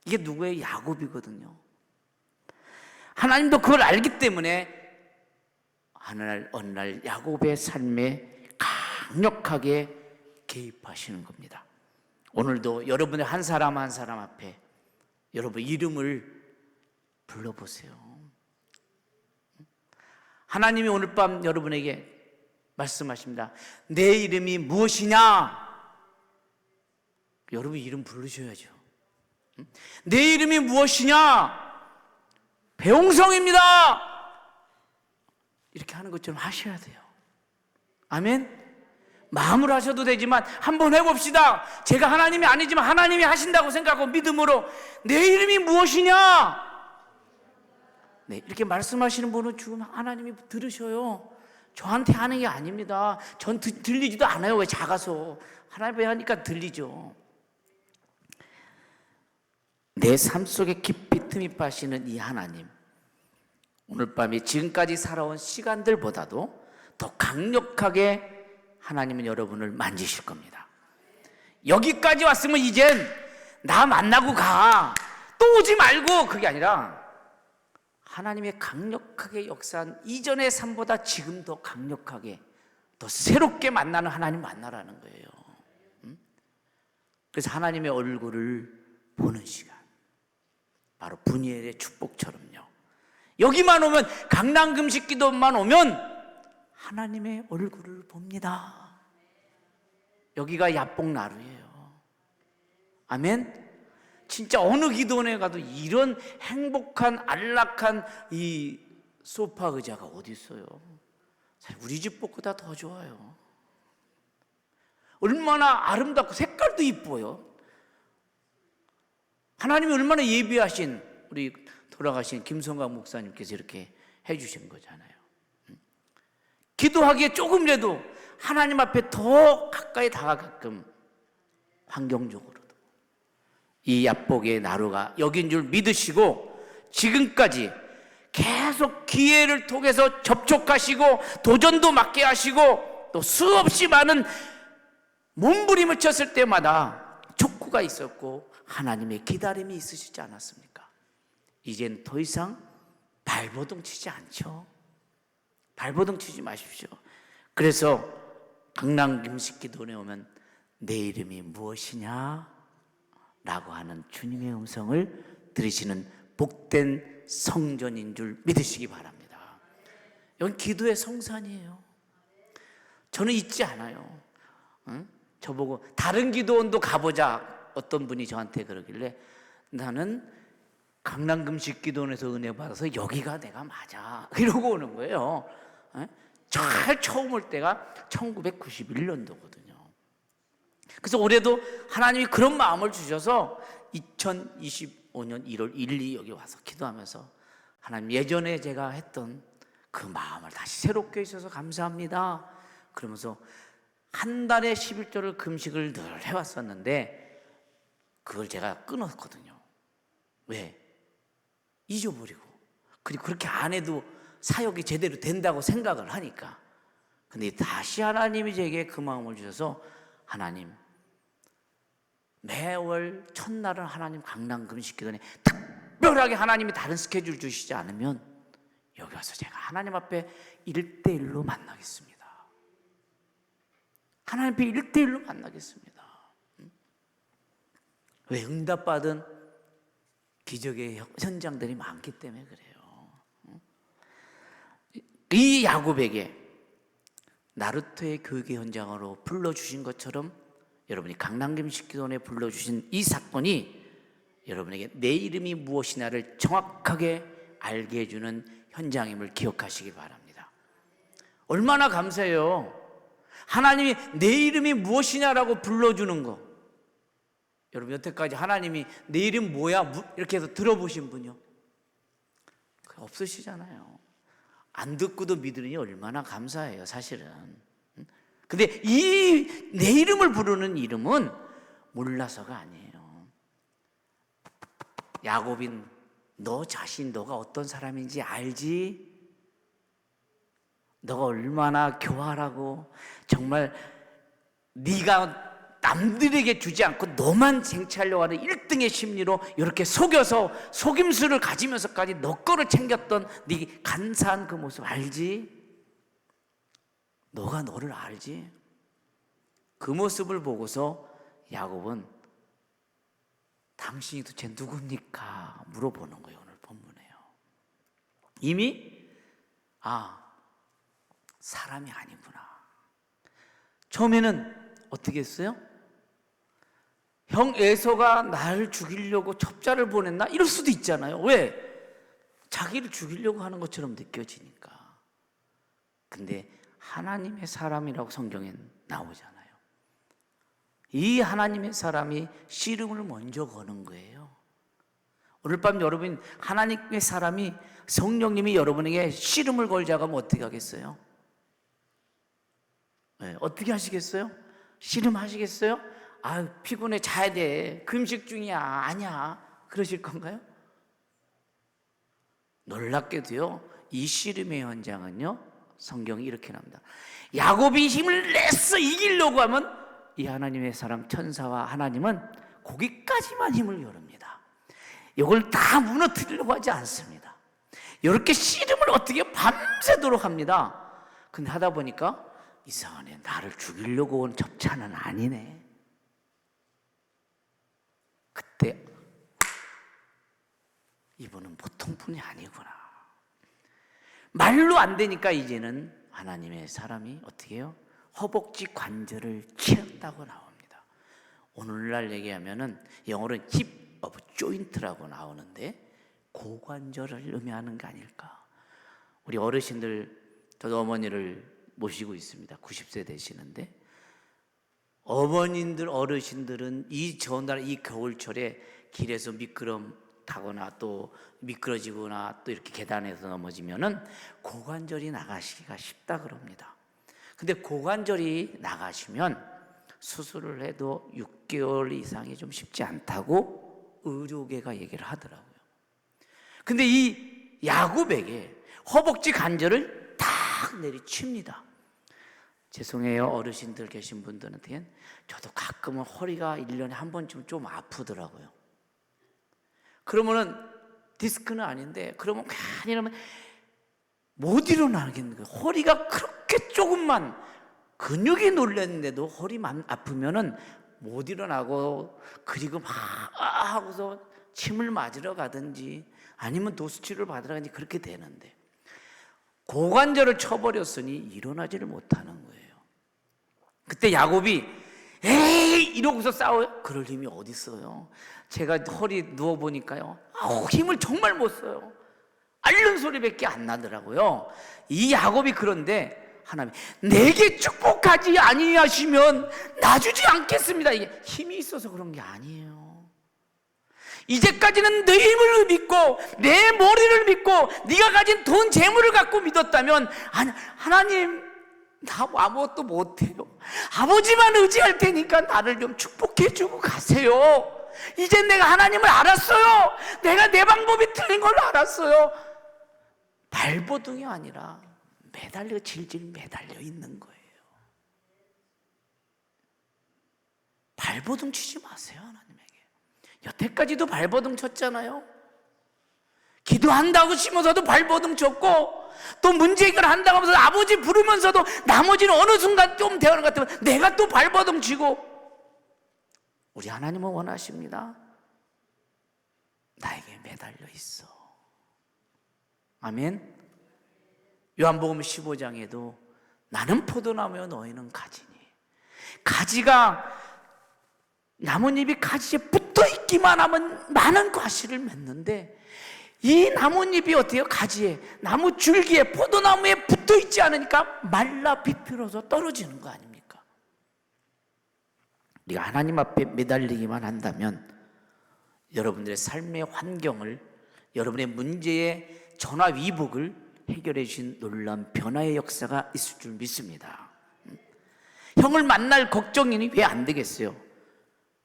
이게 누구의? 야곱이거든요. 하나님도 그걸 알기 때문에 어느 날 야곱의 삶에 강력하게 개입하시는 겁니다. 오늘도 여러분의 한 사람 한 사람 앞에 여러분 이름을 불러보세요. 하나님이 오늘 밤 여러분에게 말씀하십니다. 내 이름이 무엇이냐? 여러분 이름 부르셔야죠. 내 이름이 무엇이냐? 배홍성입니다. 이렇게 하는 것처럼 하셔야 돼요. 아멘? 마음으로 하셔도 되지만 한번 해봅시다. 제가 하나님이 아니지만 하나님이 하신다고 생각하고 믿음으로 내 이름이 무엇이냐? 네, 이렇게 말씀하시는 분은 지금 하나님이 들으셔요. 저한테 하는 게 아닙니다. 전 들리지도 않아요. 왜? 작아서. 하나님이 하니까 들리죠. 내 삶 속에 깊이 틈입하시는 이 하나님, 오늘 밤에 지금까지 살아온 시간들보다도 더 강력하게 하나님은 여러분을 만지실 겁니다. 여기까지 왔으면 이젠 나 만나고 가, 또 오지 말고, 그게 아니라 하나님의 강력하게 역사한 이전의 삶보다 지금 더 강력하게, 더 새롭게 만나는 하나님 만나라는 거예요. 그래서 하나님의 얼굴을 보는 시간, 바로 분이엘의 축복처럼요. 여기만 오면, 강낭금식 기도만 오면 하나님의 얼굴을 봅니다. 여기가 야복나루예요. 아멘. 진짜 어느 기도원에 가도 이런 행복한 안락한 이 소파 의자가 어디 있어요? 우리 집 복보다 더 좋아요. 얼마나 아름답고 색깔도 이뻐요. 하나님이 얼마나 예비하신 우리 돌아가신 김성강 목사님께서 이렇게 해주신 거잖아요. 기도하기에 조금이라도 하나님 앞에 더 가까이 다가가끔, 환경적으로도 이 야복의 나루가 여긴 줄 믿으시고 지금까지 계속 기회를 통해서 접촉하시고 도전도 맞게 하시고 또 수없이 많은 몸부림을 쳤을 때마다 촉구가 있었고 하나님의 기다림이 있으시지 않았습니까? 이젠 더 이상 발버둥 치지 않죠. 발버둥 치지 마십시오. 그래서 강낭금식 기도원에 오면 내 이름이 무엇이냐? 라고 하는 주님의 음성을 들으시는 복된 성전인 줄 믿으시기 바랍니다. 여기 기도의 성산이에요. 저는 잊지 않아요. 저보고 다른 기도원도 가보자, 어떤 분이 저한테 그러길래 나는 강낭금식 기도원에서 은혜 받아서 여기가 내가 맞아, 이러고 오는 거예요. 제일 처음 올 때가 1991년도거든요. 그래서 올해도 하나님이 그런 마음을 주셔서 2025년 1월 1, 2 여기 와서 기도하면서 하나님, 예전에 제가 했던 그 마음을 다시 새롭게 해주셔서 감사합니다 그러면서 한 달에 11조를 금식을 늘 해왔었는데 그걸 제가 끊었거든요. 왜? 잊어버리고, 그리고 그렇게 안 해도 사역이 제대로 된다고 생각을 하니까. 근데 다시 하나님이 제게 그 마음을 주셔서, 하나님, 매월 첫날은 하나님 강낭금식 기도에 특별하게 하나님이 다른 스케줄 주시지 않으면 여기 와서 제가 하나님 앞에 1대1로 만나겠습니다. 하나님 앞에 1대1로 만나겠습니다. 왜? 응답받은 기적의 현장들이 많기 때문에 그래요. 이 야곱에게 나루토의 교육의 현장으로 불러주신 것처럼 여러분이 강낭금식 기도원에 불러주신 이 사건이 여러분에게 내 이름이 무엇이냐를 정확하게 알게 해주는 현장임을 기억하시기 바랍니다. 얼마나 감사해요. 하나님이 내 이름이 무엇이냐라고 불러주는 거. 여러분, 여태까지 하나님이 내 이름 뭐야? 이렇게 해서 들어보신 분이요? 없으시잖아요. 안 듣고도 믿으니 얼마나 감사해요, 사실은. 근데 이 내 이름을 부르는 이름은 몰라서가 아니에요. 야곱인, 너 자신, 너가 어떤 사람인지 알지? 너가 얼마나 교활하고 정말 네가 남들에게 주지 않고 너만 쟁취하려고 하는 1등의 심리로 이렇게 속여서 속임수를 가지면서까지 너 거를 챙겼던 네 간사한 그 모습 알지? 너가 너를 알지? 그 모습을 보고서 야곱은 당신이 도대체 누굽니까? 물어보는 거예요. 오늘 본문에요. 이미 사람이 아니구나. 처음에는 어떻게 했어요? 형 에서가 나를 죽이려고 첩자를 보냈나? 이럴 수도 있잖아요. 왜? 자기를 죽이려고 하는 것처럼 느껴지니까. 근데 하나님의 사람이라고 성경엔 나오잖아요. 이 하나님의 사람이 씨름을 먼저 거는 거예요. 오늘 밤 여러분, 하나님의 사람이, 성령님이 여러분에게 씨름을 걸자고 하면 어떻게 하겠어요? 네, 어떻게 하시겠어요? 씨름하시겠어요? 피곤해, 자야 돼, 금식 중이야, 아니야, 그러실 건가요? 놀랍게도요, 이 씨름의 현장은요, 성경이 이렇게 나옵니다. 야곱이 힘을 내서 이기려고 하면 이 하나님의 사람 천사와 하나님은 거기까지만 힘을 요릅니다. 이걸 다 무너뜨리려고 하지 않습니다. 이렇게 씨름을 어떻게 밤새도록 합니다. 근데 하다 보니까 이상하네, 나를 죽이려고 온 접차는 아니네. 그때 이분은 보통 분이 아니구나. 말로 안 되니까 이제는 하나님의 사람이 어떻게 해요? 허벅지 관절을 치었다고 나옵니다. 오늘날 얘기하면은 영어로는 hip of joint라고 나오는데 고관절을 의미하는 게 아닐까. 우리 어르신들, 저도 어머니를 모시고 있습니다. 90세 되시는데 어르신들은 이 전날 이 겨울철에 길에서 미끄럼 타거나 또 미끄러지거나 또 이렇게 계단에서 넘어지면은 고관절이 나가시기가 쉽다 그럽니다. 근데 고관절이 나가시면 수술을 해도 6개월 이상이 좀 쉽지 않다고 의료계가 얘기를 하더라고요. 근데 이 야곱에게 허벅지 관절을 탁 내리칩니다. 죄송해요, 어르신들 계신 분들한테는. 저도 가끔은 허리가 1년에 한 번쯤 좀 아프더라고요. 그러면은 디스크는 아닌데 그러면 괜히 이러면 못 일어나겠는 거예요. 허리가 그렇게 조금만 근육이 놀랐는데도 허리만 아프면은 못 일어나고, 그리고 막 하고서 침을 맞으러 가든지 아니면 도수치료를 받으러 가든지 그렇게 되는데 고관절을 쳐버렸으니 일어나지를 못하는 거예요. 그때 야곱이 에이 이러고서 싸워요? 그럴 힘이 어디 있어요? 제가 허리 누워보니까요, 힘을 정말 못 써요. 앓는 소리밖에 안 나더라고요. 이 야곱이 그런데 하나님, 내게 축복하지 아니하시면 놔주지 않겠습니다. 이게 힘이 있어서 그런 게 아니에요. 이제까지는 네 힘을 믿고 내 머리를 믿고 네가 가진 돈 재물을 갖고 믿었다면, 하나님 나 아무것도 못해요. 아버지만 의지할 테니까 나를 좀 축복해주고 가세요. 이제 내가 하나님을 알았어요. 내가 내 방법이 틀린 걸 알았어요. 발버둥이 아니라 매달려, 질질 매달려 있는 거예요. 발버둥 치지 마세요. 하나님에게 여태까지도 발버둥 쳤잖아요. 기도한다고 심어서도 발버둥 쳤고, 또 문제 해결 한다고 하면서 아버지 부르면서도 나머지는 어느 순간 좀 대화를 같으면 내가 또 발버둥 치고. 우리 하나님은 원하십니다. 나에게 매달려 있어. 아멘. 요한복음 15장에도 나는 포도나무요 너희는 가지니, 가지가 나뭇잎이 가지에 붙어있기만 하면 많은 과실을 맺는데, 이 나뭇잎이 어때요? 가지에, 나무 줄기에, 포도나무에 붙어있지 않으니까 말라 비틀어서 떨어지는 거 아닙니까? 우리가 하나님 앞에 매달리기만 한다면 여러분들의 삶의 환경을, 여러분의 문제의 전화위복을 해결해 주신 놀라운 변화의 역사가 있을 줄 믿습니다. 형을 만날 걱정이니 왜 안 되겠어요?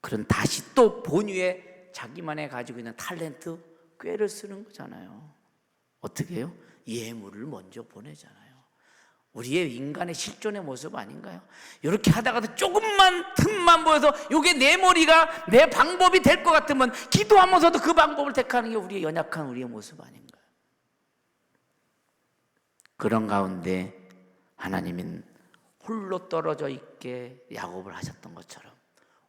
그런 다시 또 본위에 자기만의 가지고 있는 탤런트, 꾀를 쓰는 거잖아요. 어떻게 해요? 예물을 먼저 보내잖아요. 우리의 인간의 실존의 모습 아닌가요? 이렇게 하다가도 조금만 틈만 보여서 이게 내 머리가 내 방법이 될 것 같으면 기도하면서도 그 방법을 택하는 게 우리의 연약한 우리의 모습 아닌가요? 그런 가운데 하나님은 홀로 떨어져 있게 야곱을 하셨던 것처럼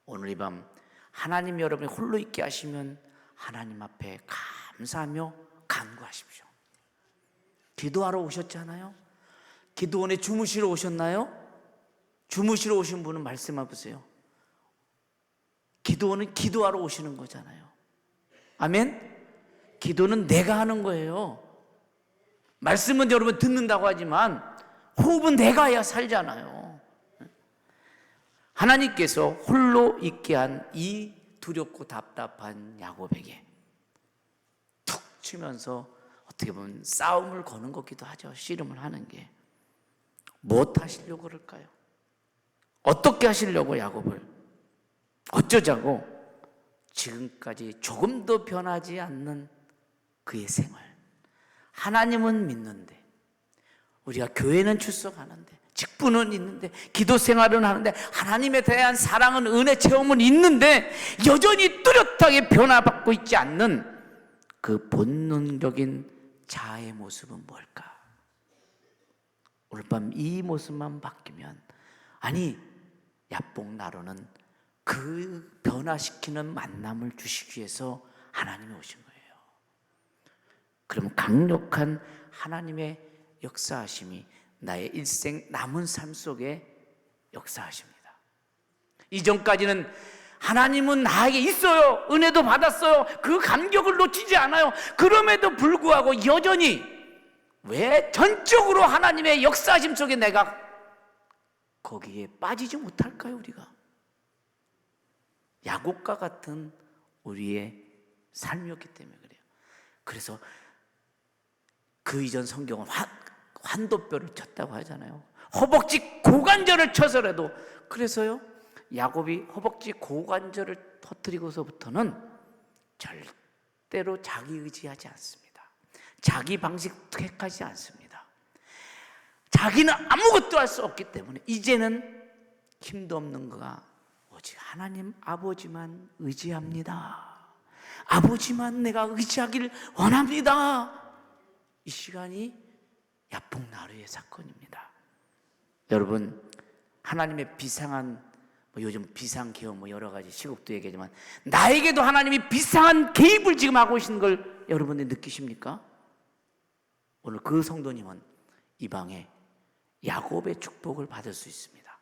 오늘 이 밤 하나님 여러분이 홀로 있게 하시면 하나님 앞에 감사하며 간구하십시오. 기도하러 오셨잖아요. 기도원에 주무시러 오셨나요? 주무시러 오신 분은 말씀해 보세요. 기도원은 기도하러 오시는 거잖아요. 아멘? 기도는 내가 하는 거예요. 말씀은 여러분 듣는다고 하지만 호흡은 내가 해야 살잖아요. 하나님께서 홀로 있게 한 이 두렵고 답답한 야곱에게 툭 치면서 어떻게 보면 싸움을 거는 거기도 하죠. 씨름을 하는 게. 무엇 하시려고 그럴까요? 어떻게 하시려고 야곱을? 어쩌자고? 지금까지 조금도 변하지 않는 그의 생활. 하나님은 믿는데 우리가 교회는 출석하는데, 직분은 있는데, 기도 생활은 하는데, 하나님에 대한 사랑은, 은혜 체험은 있는데 여전히 뚜렷하게 변화받고 있지 않는 그 본능적인 자아의 모습은 뭘까? 오늘 밤 이 모습만 바뀌면, 아니 야뽕나루는 그 변화시키는 만남을 주시기 위해서 하나님이 오신 거예요. 그럼 강력한 하나님의 역사하심이 나의 일생 남은 삶 속에 역사하십니다. 이전까지는 하나님은 나에게 있어요, 은혜도 받았어요, 그 감격을 놓치지 않아요. 그럼에도 불구하고 여전히 왜 전적으로 하나님의 역사하심 속에 내가 거기에 빠지지 못할까요? 우리가 야곱과 같은 우리의 삶이었기 때문에 그래요. 그래서 그 이전 성경은 환도뼈를 쳤다고 하잖아요. 허벅지 고관절을 쳐서라도. 그래서요, 야곱이 허벅지 고관절을 터뜨리고서부터는 절대로 자기 의지하지 않습니다. 자기 방식 택하지 않습니다. 자기는 아무것도 할 수 없기 때문에 이제는 힘도 없는 그가 오직 하나님 아버지만 의지합니다. 아버지만 내가 의지하길 원합니다. 이 시간이 야뽕나루의 사건입니다. 여러분, 하나님의 비상한 요즘 비상개업 여러 가지 시국도 얘기하지만 나에게도 하나님이 비상한 개입을 지금 하고 계신 걸 여러분들이 느끼십니까? 오늘 그 성도님은 이 방에 야곱의 축복을 받을 수 있습니다.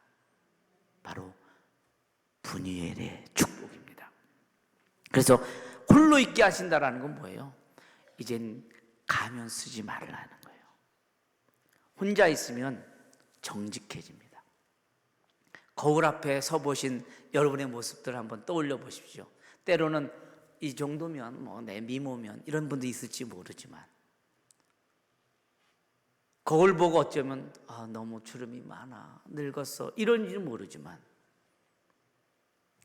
바로 분이엘의 축복입니다. 그래서 홀로 있게 하신다라는 건 뭐예요? 이젠 가면 쓰지 말라는 거예요. 혼자 있으면 정직해집니다. 거울 앞에 서 보신 여러분의 모습들 한번 떠올려 보십시오. 때로는 이 정도면 내 미모면 이런 분도 있을지 모르지만 거울 보고 어쩌면 너무 주름이 많아, 늙었어, 이런지 모르지만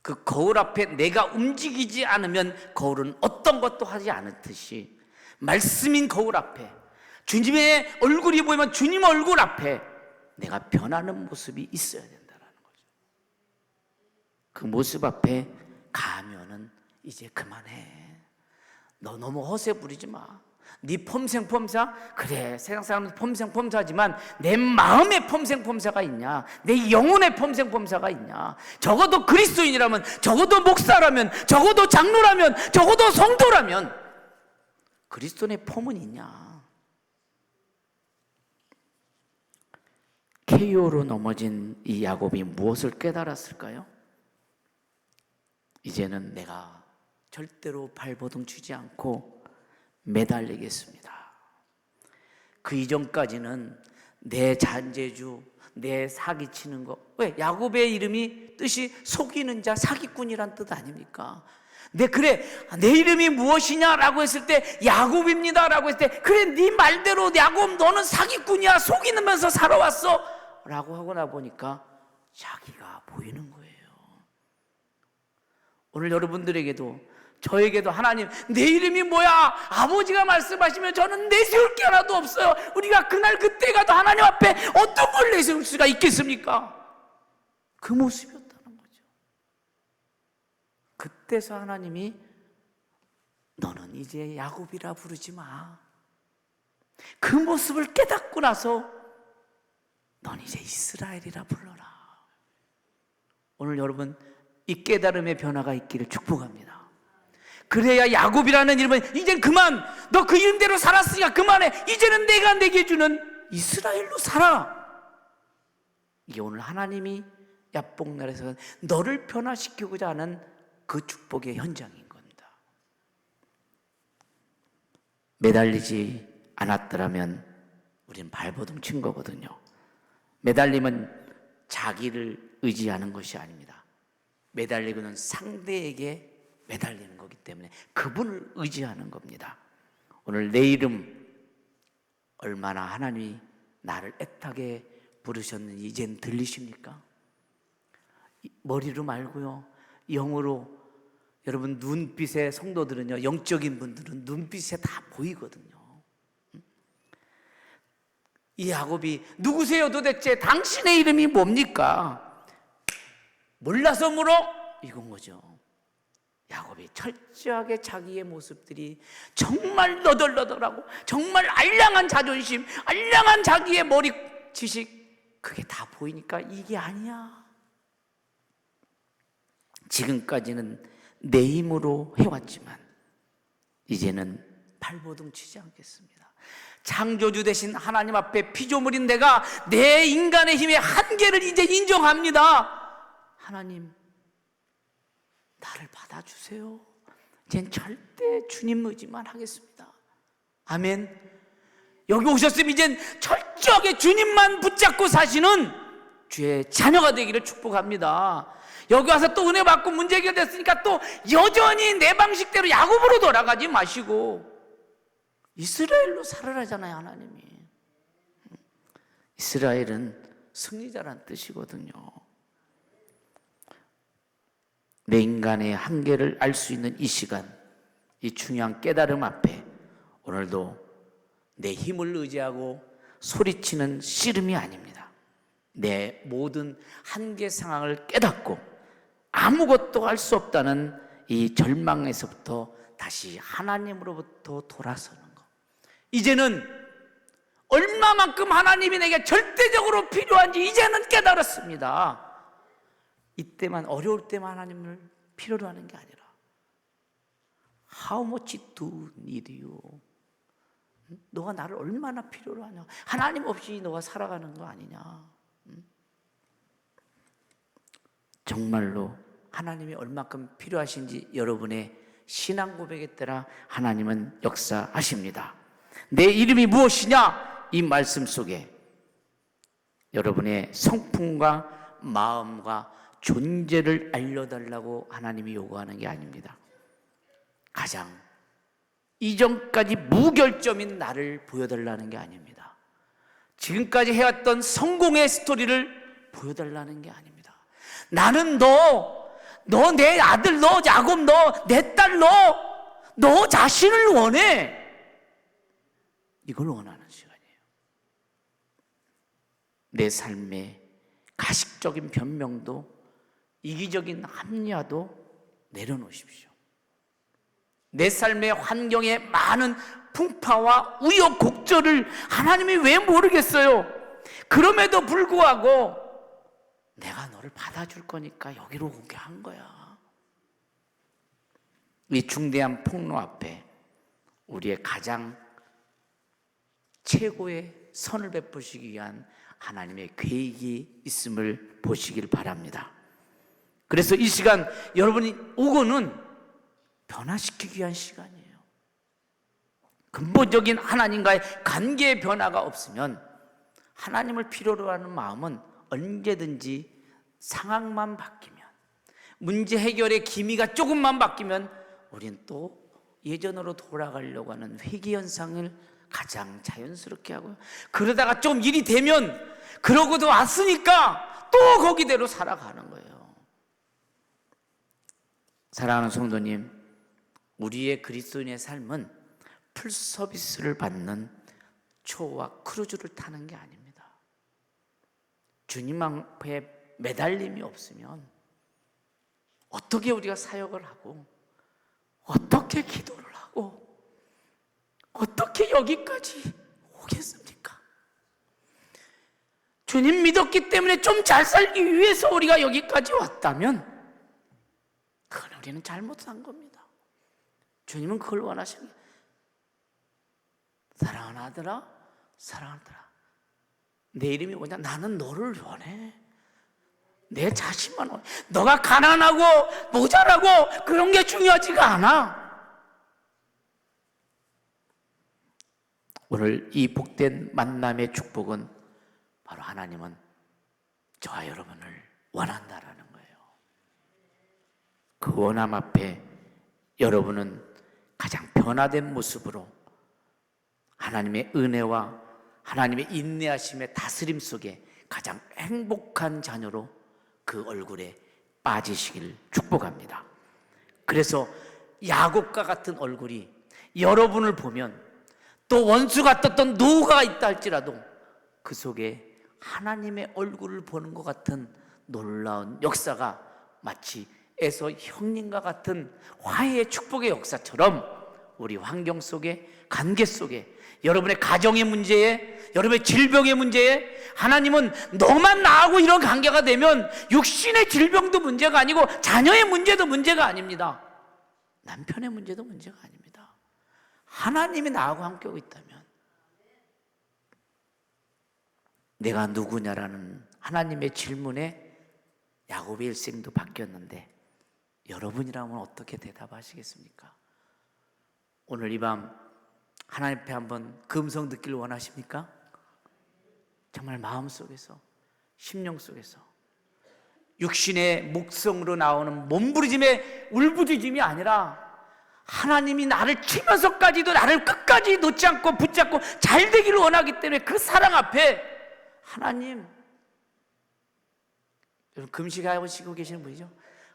그 거울 앞에 내가 움직이지 않으면 거울은 어떤 것도 하지 않듯이 말씀인 거울 앞에, 주님의 얼굴이 보이면 주님 얼굴 앞에 내가 변하는 모습이 있어야 된다는 거죠. 그 모습 앞에 가면은 이제 그만해. 너 너무 허세 부리지 마. 네 폼생폼사? 그래, 세상 사람은 폼생폼사지만 내 마음에 폼생폼사가 있냐? 내 영혼에 폼생폼사가 있냐? 적어도 그리스도인이라면, 적어도 목사라면, 적어도 장로라면, 적어도 성도라면 그리스도인의 폼은 있냐? KO로 넘어진 이 야곱이 무엇을 깨달았을까요? 이제는 내가 절대로 발버둥 치지 않고 매달리겠습니다. 그 이전까지는 내 잔재주, 내 사기치는 거. 왜? 야곱의 이름이 뜻이 속이는 자, 사기꾼이란 뜻 아닙니까? 그래, 내 이름이 무엇이냐라고 했을 때 야곱입니다라고 했을 때, 그래, 네 말대로 야곱 너는 사기꾼이야, 속이면서 살아왔어 라고 하고 나 보니까 자기가 보이는 거예요. 오늘 여러분들에게도, 저에게도 하나님, 내 이름이 뭐야? 아버지가 말씀하시면 저는 내세울 게 하나도 없어요. 우리가 그날 그때 가도 하나님 앞에 어떤 걸 내세울 수가 있겠습니까? 그 모습이었다는 거죠. 그때서 하나님이 너는 이제 야곱이라 부르지 마. 그 모습을 깨닫고 나서 넌 이제 이스라엘이라 불러라. 오늘 여러분, 이 깨달음의 변화가 있기를 축복합니다. 그래야 야곱이라는 이름은 이젠 그만, 너 그 이름대로 살았으니까 그만해. 이제는 내가 내게 주는 이스라엘로 살아. 이게 오늘 하나님이 야뽕나루에서 너를 변화시키고자 하는 그 축복의 현장인 겁니다. 매달리지 않았더라면 우리는 발버둥 친 거거든요. 매달림은 자기를 의지하는 것이 아닙니다. 매달리고는 상대에게 매달리는 거기 때문에 그분을 의지하는 겁니다. 오늘 내 이름 얼마나 하나님이 나를 애타게 부르셨는지 이젠 들리십니까? 머리로 말고요, 영으로. 여러분, 눈빛의 성도들은요, 영적인 분들은 눈빛에 다 보이거든요. 이 야곱이 누구세요 도대체? 당신의 이름이 뭡니까? 몰라서 물어? 이건 거죠. 야곱이 철저하게 자기의 모습들이 정말 너덜너덜하고 정말 알량한 자존심, 알량한 자기의 머리 지식, 그게 다 보이니까 이게 아니야. 지금까지는 내 힘으로 해왔지만 이제는 발버둥 치지 않겠습니다. 창조주 되신 하나님 앞에 피조물인 내가 내 인간의 힘의 한계를 이제 인정합니다. 하나님, 나를 받아주세요. 이젠 절대 주님 의지만 하겠습니다. 아멘. 여기 오셨으면 이젠 철저하게 주님만 붙잡고 사시는 주의 자녀가 되기를 축복합니다. 여기 와서 또 은혜 받고 문제 해결됐으니까 또 여전히 내 방식대로 야곱으로 돌아가지 마시고 이스라엘로 살아라잖아요. 하나님이 이스라엘은 승리자란 뜻이거든요. 내 인간의 한계를 알 수 있는 이 시간, 이 중요한 깨달음 앞에 오늘도 내 힘을 의지하고 소리치는 씨름이 아닙니다. 내 모든 한계 상황을 깨닫고 아무것도 할 수 없다는 이 절망에서부터 다시 하나님으로부터 돌아서는 것. 이제는 얼마만큼 하나님이 내게 절대적으로 필요한지 이제는 깨달았습니다. 이때만, 어려울 때만 하나님을 필요로 하는 게 아니라 How much do need you? 너가 나를 얼마나 필요로 하냐? 하나님 없이 너가 살아가는 거 아니냐? 정말로 하나님이 얼마큼 필요하신지 여러분의 신앙 고백에 따라 하나님은 역사하십니다. 내 이름이 무엇이냐? 이 말씀 속에 여러분의 성품과 마음과 존재를 알려달라고 하나님이 요구하는 게 아닙니다. 가장 이전까지 무결점인 나를 보여달라는 게 아닙니다. 지금까지 해왔던 성공의 스토리를 보여달라는 게 아닙니다. 나는 너 내 아들, 너 야곱, 너 내 딸, 너 자신을 원해. 이걸 원하는 시간이에요. 내 삶의 가식적인 변명도 이기적인 합리화도 내려놓으십시오. 내 삶의 환경에 많은 풍파와 우여곡절을 하나님이 왜 모르겠어요? 그럼에도 불구하고 내가 너를 받아줄 거니까 여기로 오게 한 거야. 이 중대한 폭로 앞에 우리의 가장 최고의 선을 베푸시기 위한 하나님의 계획이 있음을 보시길 바랍니다. 그래서 이 시간 여러분이 오고는 변화시키기 위한 시간이에요. 근본적인 하나님과의 관계의 변화가 없으면 하나님을 필요로 하는 마음은 언제든지 상황만 바뀌면, 문제 해결의 기미가 조금만 바뀌면 우리는 또 예전으로 돌아가려고 하는 회귀 현상을 가장 자연스럽게 하고요. 그러다가 좀 일이 되면 그러고도 왔으니까 또 거기대로 살아가는 거예요. 사랑하는 성도님, 우리의 그리스도인의 삶은 풀 서비스를 받는 초와 크루즈를 타는 게 아닙니다. 주님 앞에 매달림이 없으면 어떻게 우리가 사역을 하고 어떻게 기도를 하고 어떻게 여기까지 오겠습니까? 주님 믿었기 때문에 좀 잘 살기 위해서 우리가 여기까지 왔다면 그건 우리는 잘못한 겁니다. 주님은 그걸 원하시는 거예요. 사랑하는 아들아, 사랑하는 아들아, 내 이름이 뭐냐? 나는 너를 원해. 내 자신만 원해. 너가 가난하고 모자라고 그런 게 중요하지가 않아. 오늘 이 복된 만남의 축복은 바로 하나님은 저와 여러분을 원한다라는 거예요. 그 원함 앞에 여러분은 가장 변화된 모습으로 하나님의 은혜와 하나님의 인내하심의 다스림 속에 가장 행복한 자녀로 그 얼굴에 빠지시길 축복합니다. 그래서 야곱과 같은 얼굴이 여러분을 보면 또 원수 같았던 노후가 있다 할지라도 그 속에 하나님의 얼굴을 보는 것 같은 놀라운 역사가 마치 에서 형님과 같은 화해의 축복의 역사처럼 우리 환경 속에, 관계 속에, 여러분의 가정의 문제에, 여러분의 질병의 문제에 하나님은 너만 나하고 이런 관계가 되면 육신의 질병도 문제가 아니고 자녀의 문제도 문제가 아닙니다. 남편의 문제도 문제가 아닙니다. 하나님이 나하고 함께하고 있다면 내가 누구냐라는 하나님의 질문에 야곱의 일생도 바뀌었는데 여러분이라면 어떻게 대답하시겠습니까? 오늘 이 밤 하나님 앞에 한번 그 음성 듣기를 원하십니까? 정말 마음속에서, 심령 속에서 육신의 목성으로 나오는 몸부림의 울부짖음이 아니라 하나님이 나를 치면서까지도 나를 끝까지 놓지 않고 붙잡고 잘 되기를 원하기 때문에 그 사랑 앞에 하나님, 여러분 금식하시고 계시는 분이죠?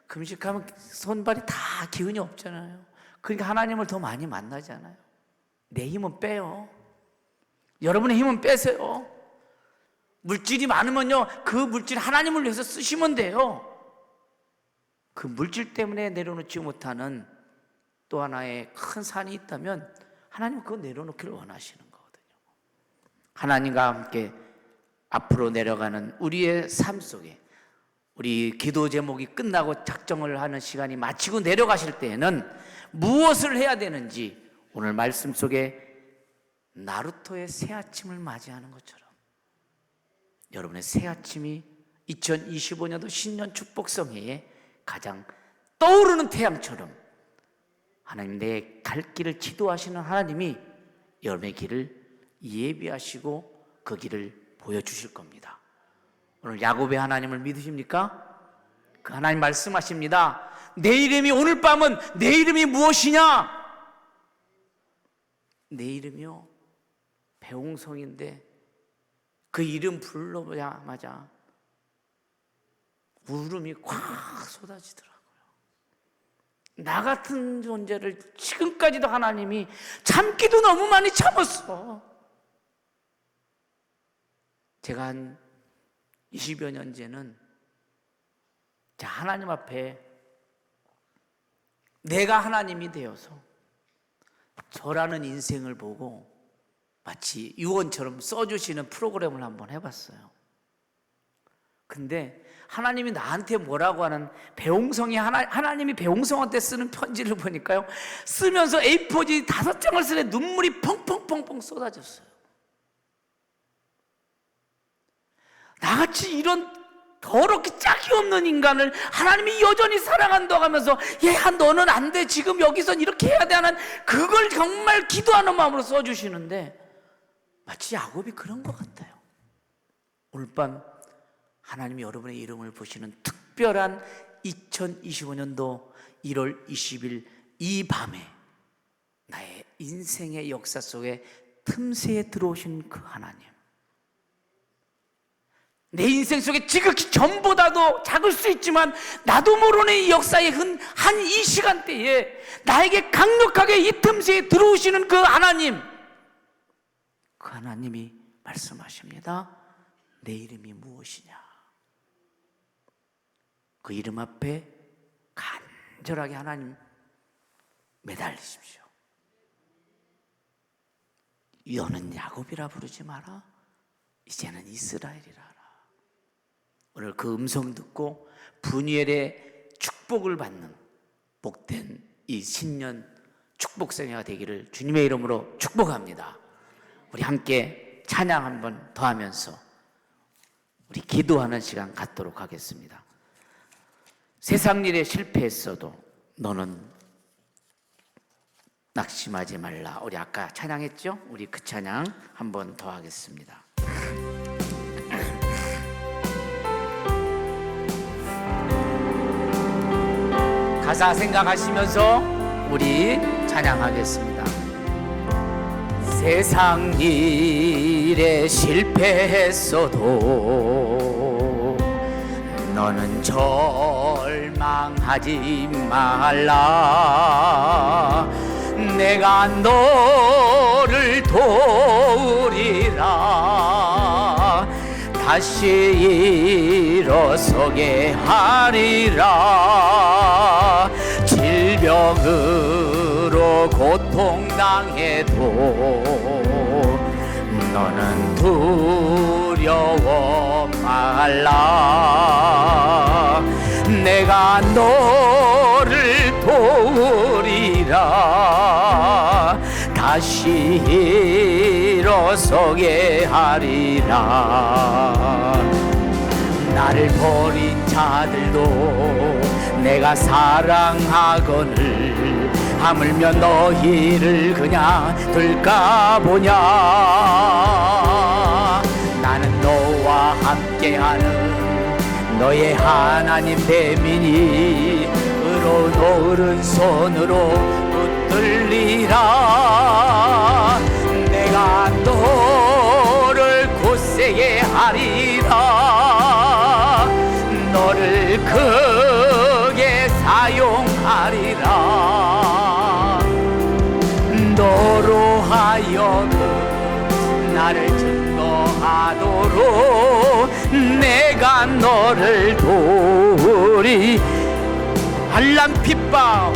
금식하면 손발이 다 기운이 없잖아요. 그러니까 하나님을 더 많이 만나잖아요. 내 힘은 빼요. 여러분의 힘은 빼세요. 물질이 많으면요, 그 물질 하나님을 위해서 쓰시면 돼요. 그 물질 때문에 내려놓지 못하는 또 하나의 큰 산이 있다면 하나님은 그거 내려놓기를 원하시는 거거든요. 하나님과 함께 앞으로 내려가는 우리의 삶 속에 우리 기도 제목이 끝나고 작정을 하는 시간이 마치고 내려가실 때에는 무엇을 해야 되는지 오늘 말씀 속에 나루토의 새 아침을 맞이하는 것처럼 여러분의 새 아침이 2025년도 신년 축복성회에 가장 떠오르는 태양처럼 하나님 내 갈 길을 지도하시는 하나님이 여러분의 길을 예비하시고 그 길을 보여주실 겁니다. 오늘 야곱의 하나님을 믿으십니까? 그 하나님 말씀하십니다. 내 이름이 오늘 밤은 내 이름이 무엇이냐? 내 이름이요 배웅성인데 그 이름 불러보자마자 울음이 콱 쏟아지더라고요. 나 같은 존재를 지금까지도 하나님이 참기도 너무 많이 참았어. 제가 한 20여 년째는 하나님 앞에 내가 하나님이 되어서 저라는 인생을 보고 마치 유언처럼 써주시는 프로그램을 한번 해봤어요. 근데 하나님이 나한테 뭐라고 하는 배웅성이 하나님이 배웅성한테 쓰는 편지를 보니까요, 쓰면서 A4지 5장을 쓰는데 눈물이 펑펑펑펑 쏟아졌어요. 나같이 이런 더럽게 짝이 없는 인간을 하나님이 여전히 사랑한다고 하면서 야 너는 안 돼, 지금 여기선 이렇게 해야 돼 하는 그걸 정말 기도하는 마음으로 써주시는데 마치 야곱이 그런 것 같아요. 오늘 밤 하나님이 여러분의 이름을 보시는 특별한 2025년도 1월 20일 이 밤에 나의 인생의 역사 속에 틈새에 들어오신 그 하나님, 내 인생 속에 지극히 전보다도 작을 수 있지만 나도 모르는 이 역사의 한 이 시간대에 나에게 강력하게 이 틈새에 들어오시는 그 하나님, 그 하나님이 말씀하십니다. 내 이름이 무엇이냐? 그 이름 앞에 간절하게 하나님 매달리십시오. 너는 야곱이라 부르지 마라. 이제는 이스라엘이라 하라. 오늘 그 음성 듣고 분이엘의 축복을 받는 복된 이 신년 축복생회가 되기를 주님의 이름으로 축복합니다. 우리 함께 찬양 한번 더 하면서 우리 기도하는 시간 갖도록 하겠습니다. 세상 일에 실패했어도 너는 낙심하지 말라. 우리 아까 찬양했죠? 우리 그 찬양 한번 더 하겠습니다. 가사 생각하시면서 우리 찬양하겠습니다. 세상 일에 실패했어도 너는 절망하지 말라. 내가 너를 도우리라. 다시 일어서게 하리라. 질병으로 고통당해도 너는 두려워 말라. 내가 너를 도우리라. 다시 일어서게 하리라. 나를 버린 자들도 내가 사랑하거늘 하물며 너희를 그냥 둘까 보냐. 나는 너와 함께하는 너의 하나님 대민이 의로운 오른손으로 붙들리라. 내가 너를 굳세게 하리라. 너를 크게 사용하리라. 너로 하여금 나를 증거하도록 내가 너를 도우리. 환난 핍박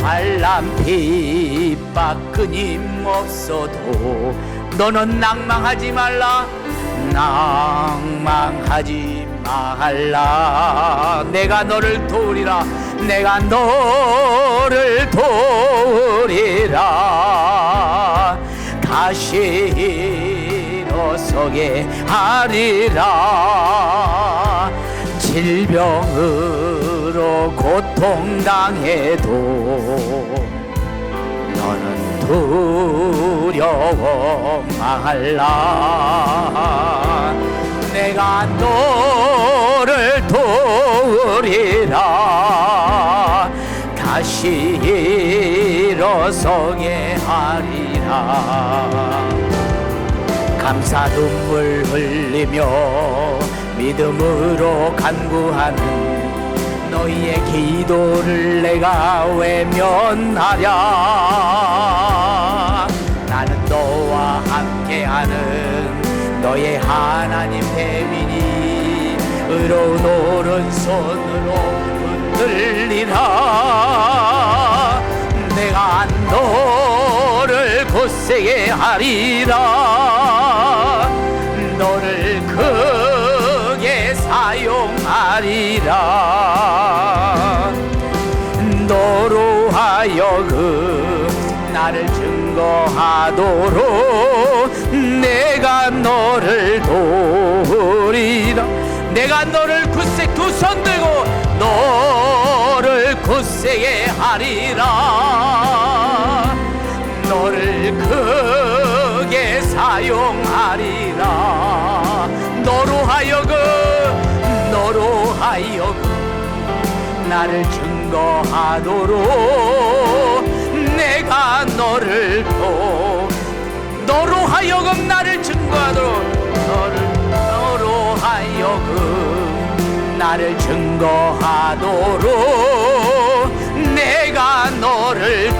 끊임없어도 너는 낭망하지 말라. 낭망하지 말라. 내가 너를 도우리라. 내가 너를 도우리라. 다시 일어서게 하리라. 질병으로 고통당해도 너는 두려워 말라. 내가 너를 도우리라. 다시 일어서게 하리라. 감사 눈물 흘리며 믿음으로 간구하는 너희의 기도를 내가 외면하랴. 나는 너와 함께하는 너의 하나님 대민이 의로운 오른손으로 붙들리라. 내가 너를 굳세게 하리라. 너를 크게 사용하리라. 너로 하여금 나를 증거하도록 내가 너를 도우리라. 내가 너를 굳세 두 손 들고 너를 굳세게 하리라. 너를 크게 사용하리라. 너로 하여금 나를 증거하도록 내가 너를 너로 하여금 나를 증거하도록 너로 하여금 나를 증거하도록 내가 너를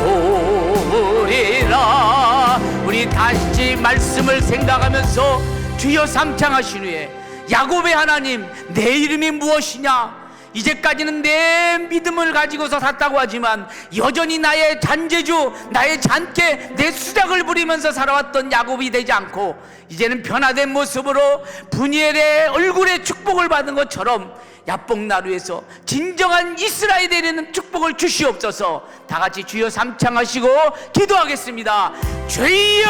도우리라. 우리 다시 말씀을 생각하면서 주여 삼창하신 후에 야곱의 하나님 내 이름이 무엇이냐? 이제까지는 내 믿음을 가지고서 샀다고 하지만 여전히 나의 잔재주, 나의 잔깨, 내 수작을 부리면서 살아왔던 야곱이 되지 않고 이제는 변화된 모습으로 분이엘의 얼굴에 축복을 받은 것처럼 야복나루에서 진정한 이스라엘이 되는 축복을 주시옵소서. 다 같이 주여 삼창하시고 기도하겠습니다. 주여!